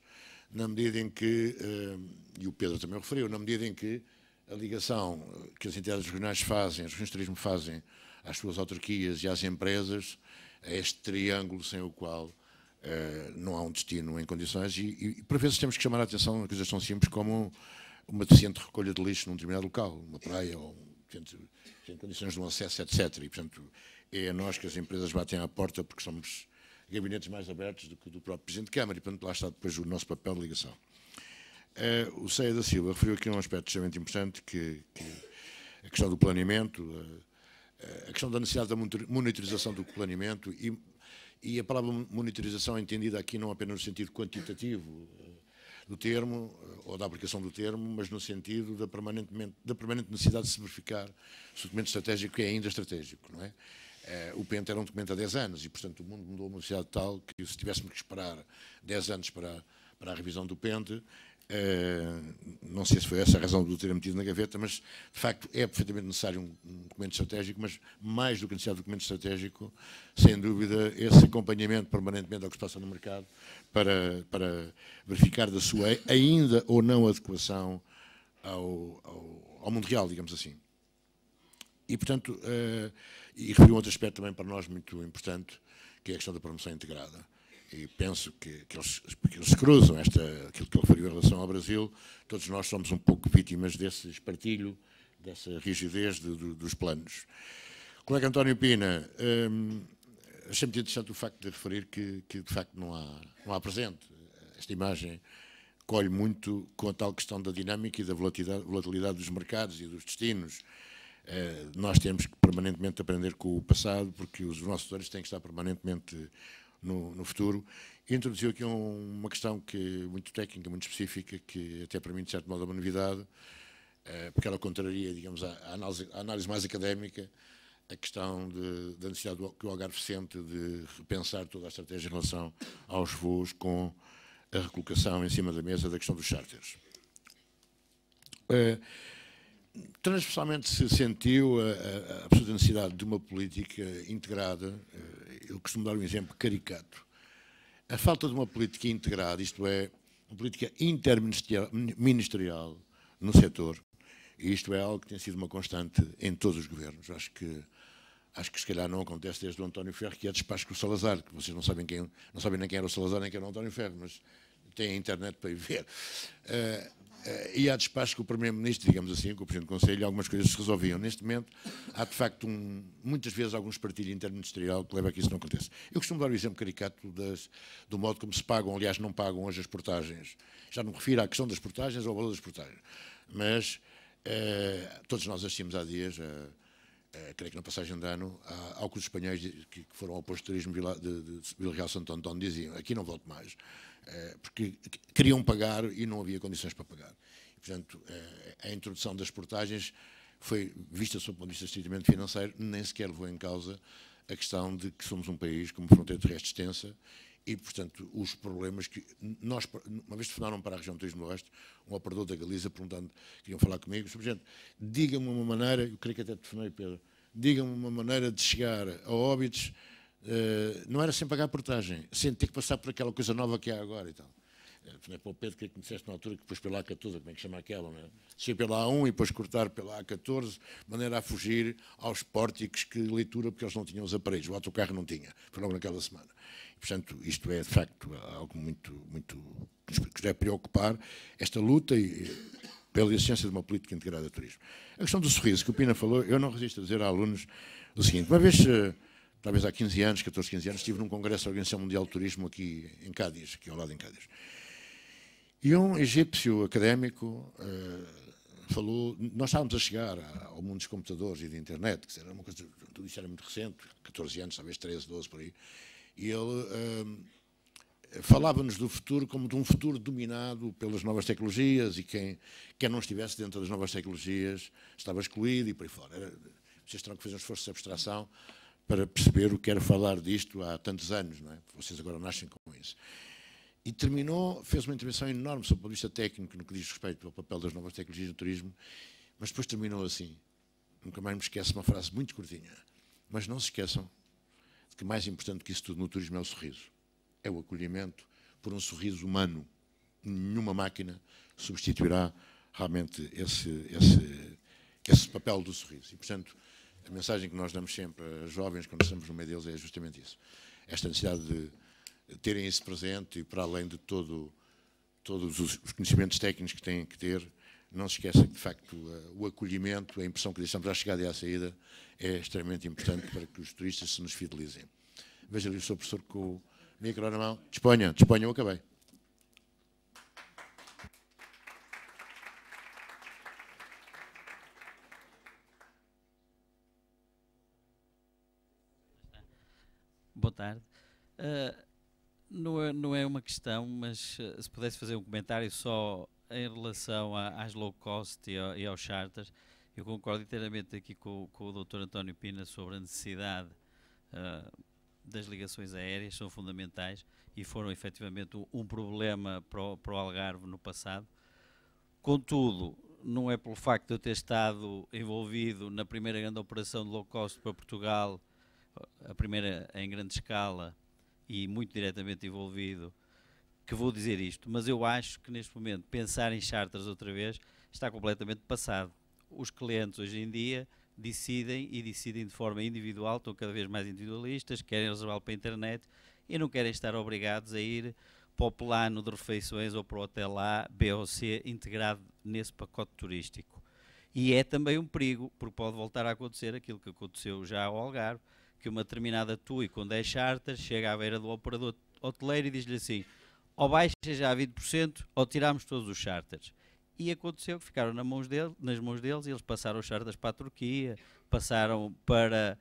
Speaker 3: na medida em que, e o Pedro também o referiu, na medida em que a ligação que as entidades regionais fazem, as regiões de turismo fazem às suas autarquias e às empresas, é este triângulo sem o qual não há um destino em condições e por vezes temos que chamar a atenção a coisas tão simples como uma deficiente recolha de lixo num determinado local, uma praia ou em condições de um acesso, etc. E, portanto, é a nós que as empresas batem à porta porque somos gabinetes mais abertos do que do próprio Presidente de Câmara e, portanto, lá está depois o nosso papel de ligação. O Ceia da Silva referiu aqui um aspecto extremamente importante, que a questão do planeamento, a questão da necessidade da monitorização do planeamento e a palavra monitorização é entendida aqui não apenas no sentido quantitativo do termo, ou da aplicação do termo, mas no sentido da permanente necessidade de se verificar se o documento estratégico é ainda estratégico, não é? O PENTE era um documento há 10 anos e, portanto, o mundo mudou a uma velocidade tal que, se tivéssemos que esperar 10 anos para a revisão do PENTE, não sei se foi essa a razão de o ter metido na gaveta, mas, de facto, é perfeitamente necessário um documento estratégico, mas, mais do que a necessidade de documento estratégico, sem dúvida, esse acompanhamento permanentemente ao que se passa no mercado para verificar da sua ainda ou não adequação ao mundo real, digamos assim. E, portanto, e referi um outro aspecto também para nós muito importante, que é a questão da promoção integrada. E penso que eles cruzam aquilo que ele referiu em relação ao Brasil. Todos nós somos um pouco vítimas desse espartilho, dessa rigidez dos planos. O colega António Pina, achei muito interessante o facto de referir que de facto não há presente. Esta imagem colhe muito com a tal questão da dinâmica e da volatilidade dos mercados e dos destinos. Nós temos que permanentemente aprender com o passado, porque os nossos setores têm que estar permanentemente no futuro. E introduziu aqui uma questão muito técnica, muito específica, que até para mim, de certo modo, é uma novidade, porque ela contraria, digamos, a análise mais académica, a questão da necessidade que o Algarve sente de repensar toda a estratégia em relação aos voos, com a recolocação em cima da mesa da questão dos charters. Transversalmente se sentiu a absoluta necessidade de uma política integrada. Eu costumo dar um exemplo caricato. A falta de uma política integrada, isto é, uma política interministerial no setor, e isto é algo que tem sido uma constante em todos os governos. Acho que se calhar não acontece desde o António Ferro, que é despacho com o Salazar, que vocês não sabem nem quem era o Salazar, nem quem era o António Ferro, mas têm a internet para ir ver. E há despacho com o Primeiro-Ministro, digamos assim, com o Presidente do Conselho, algumas coisas se resolviam. Neste momento, há de facto, muitas vezes, algum espartilho interministerial que leva a que isso não aconteça. Eu costumo dar o exemplo caricato do modo como se pagam, aliás, não pagam hoje as portagens. Já não me refiro à questão das portagens ou ao valor das portagens. Mas todos nós assistimos há dias, creio que na passagem de ano, ao que os espanhóis que foram ao posto de turismo de Vila Real Santo Antão diziam: aqui não volto mais. Porque queriam pagar e não havia condições para pagar. E, portanto, a introdução das portagens foi vista sob o ponto de vista estritamente financeiro, nem sequer levou em causa a questão de que somos um país com uma fronteira terrestre extensa e, portanto, os problemas que nós, uma vez telefonaram para a região do Turismo do Oeste, um operador da Galiza perguntando, queriam falar comigo, sobre gente, diga-me uma maneira, eu creio que até telefonei, Pedro, diga-me uma maneira de chegar a Óbidos. Não era sem pagar portagem, sem ter que passar por aquela coisa nova que há agora e tal. Para o Pedro, que me disseste na altura que depois pela A14, como é que chama aquela, não é? Descer pela A1 e depois cortar pela A14, de maneira a fugir aos pórticos que leitura, porque eles não tinham os aparelhos, o autocarro não tinha, foi logo naquela semana. E, portanto, isto é de facto algo muito que nos deve preocupar, esta luta pela existência de uma política integrada de turismo. A questão do sorriso, que o Pina falou, eu não resisto a dizer a alunos o seguinte: uma vez, talvez há 15 anos, 14, 15 anos, estive num congresso da Organização Mundial de Turismo aqui em Cádiz, aqui ao lado em Cádiz. E um egípcio académico falou, nós estávamos a chegar ao mundo dos computadores e da internet, que era uma coisa, tudo isso era muito recente, 14 anos, talvez 13, 12 por aí, e ele falava-nos do futuro como de um futuro dominado pelas novas tecnologias, e quem não estivesse dentro das novas tecnologias estava excluído e por aí fora. Vocês terão que fazer um esforço de abstração para perceber o que era falar disto há tantos anos, não é? Vocês agora nascem com isso. E terminou, fez uma intervenção enorme sob o ponto de vista técnico no que diz respeito ao papel das novas tecnologias no turismo, mas depois terminou assim. Nunca mais me esqueço uma frase muito curtinha. Mas não se esqueçam de que mais importante que isso tudo no turismo é o sorriso. É o acolhimento por um sorriso humano. Nenhuma máquina substituirá realmente esse papel do sorriso. E, portanto, a mensagem que nós damos sempre a jovens, quando estamos no meio deles, é justamente isso. Esta necessidade de terem isso presente e, para além de todos os conhecimentos técnicos que têm que ter, não se esqueça que, de facto, o acolhimento, a impressão que deixamos à chegada e à saída é extremamente importante para que os turistas se nos fidelizem. Veja ali o seu professor com o micro na mão. Disponha, eu acabei.
Speaker 8: Boa tarde. Não é uma questão, mas se pudesse fazer um comentário só em relação às low cost e aos charters, eu concordo inteiramente aqui com o Dr. António Pina sobre a necessidade das ligações aéreas, são fundamentais e foram efetivamente um problema para o Algarve no passado. Contudo, não é pelo facto de eu ter estado envolvido na primeira grande operação de low cost para Portugal, a primeira em grande escala e muito diretamente envolvido, que vou dizer isto, mas eu acho que neste momento pensar em charters outra vez está completamente passado. Os clientes hoje em dia decidem de forma individual, estão cada vez mais individualistas, querem reservar para a internet e não querem estar obrigados a ir para o plano de refeições ou para o hotel A, B ou C integrado nesse pacote turístico. E é também um perigo, porque pode voltar a acontecer aquilo que aconteceu já ao Algarve, que uma determinada TUI com 10 charters chega à beira do operador hoteleiro e diz-lhe assim: ou baixa já a 20% ou tiramos todos os charters. E aconteceu que ficaram nas mãos deles e eles passaram os charters para a Turquia, passaram para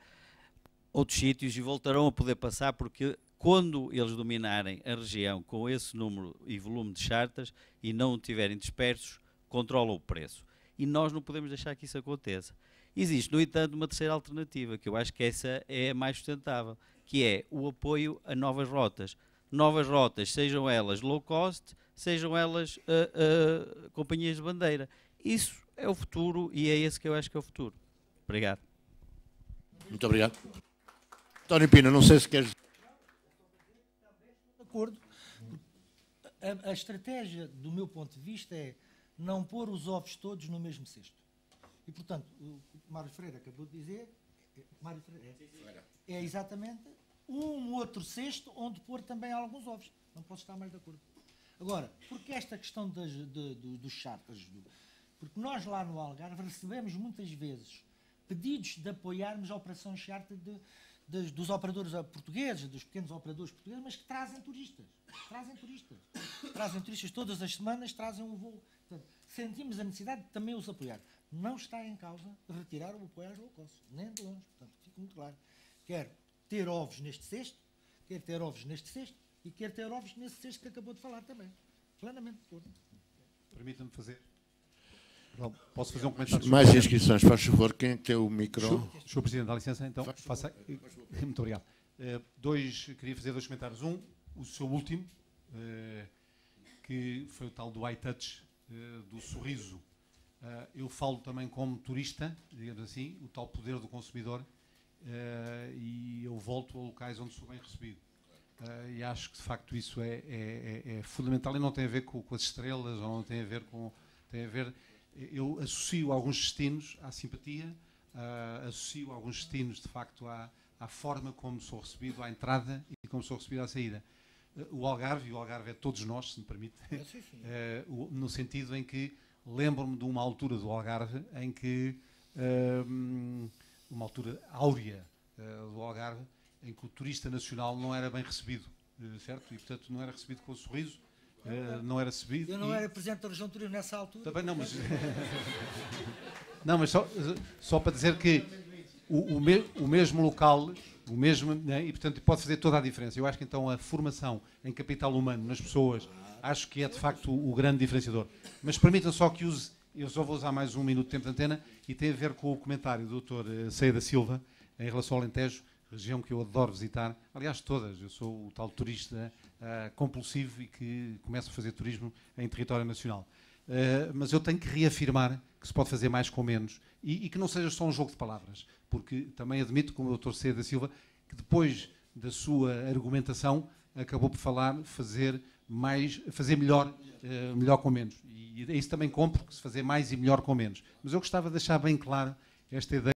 Speaker 8: outros sítios e voltarão a poder passar, porque quando eles dominarem a região com esse número e volume de charters e não o tiverem dispersos, controlam o preço. E nós não podemos deixar que isso aconteça. Existe, no entanto, uma terceira alternativa, que eu acho que essa é a mais sustentável, que é o apoio a novas rotas. Novas rotas, sejam elas low cost, sejam elas companhias de bandeira. Isso é o futuro e é esse que eu acho que é o futuro. Obrigado.
Speaker 3: Muito obrigado. António Pina, não sei se queres...
Speaker 7: De acordo. A estratégia, do meu ponto de vista, é não pôr os ovos todos no mesmo cesto. E, portanto, o Mário Freire acabou de dizer, é exatamente um outro cesto onde pôr também alguns ovos. Não posso estar mais de acordo. Agora, porque esta questão dos charters? Porque nós lá no Algarve recebemos muitas vezes pedidos de apoiarmos a operação charter dos operadores portugueses, dos pequenos operadores portugueses, mas que trazem turistas. Trazem turistas todas as semanas, trazem um voo. Portanto, sentimos a necessidade de também os apoiar. Não está em causa retirar o apoio às low cost, nem de longe. Portanto, fica muito claro. Quero ter ovos neste cesto, e quero ter ovos nesse cesto que acabou de falar também. Plenamente de acordo.
Speaker 2: Permita-me fazer. Posso fazer um comentário?
Speaker 3: Mais inscrições, faz favor. Quem é que tem o micro?
Speaker 2: Sr. Presidente, dá licença, então. Faça... Muito obrigado. Queria fazer 2 comentários. O seu último, que foi o tal do high touch, do sorriso. Eu falo também como turista, digamos assim, o tal poder do consumidor, e eu volto a locais onde sou bem recebido. E acho que, de facto, isso é fundamental e não tem a ver com as estrelas, ou não tem a ver com... Eu associo alguns destinos à simpatia, associo alguns destinos, de facto, à forma como sou recebido à entrada e como sou recebido à saída. O Algarve é todos nós, se me permite, no sentido em que lembro-me de uma altura do Algarve em que, uma altura áurea do Algarve, em que o turista nacional não era bem recebido, certo? E, portanto, não era recebido com sorriso, não era recebido...
Speaker 7: Eu não era presidente da região de turismo nessa altura.
Speaker 2: Também não, mas... não, mas só para dizer que o mesmo local, né, e, portanto, pode fazer toda a diferença. Eu acho que, então, a formação em capital humano nas pessoas, acho que é, de facto, o grande diferenciador. Mas permitam só que use... Eu só vou usar mais 1 minuto de tempo de antena e tem a ver com o comentário do Dr. Ceia da Silva em relação ao Alentejo, região que eu adoro visitar. Aliás, todas. Eu sou o tal turista compulsivo e que começo a fazer turismo em território nacional. Mas eu tenho que reafirmar que se pode fazer mais com menos e que não seja só um jogo de palavras, porque também admito, como o Dr. Ceia da Silva, que depois da sua argumentação acabou por fazer melhor com menos. E isso também compro, que se fazer mais e melhor com menos. Mas eu gostava de deixar bem claro esta ideia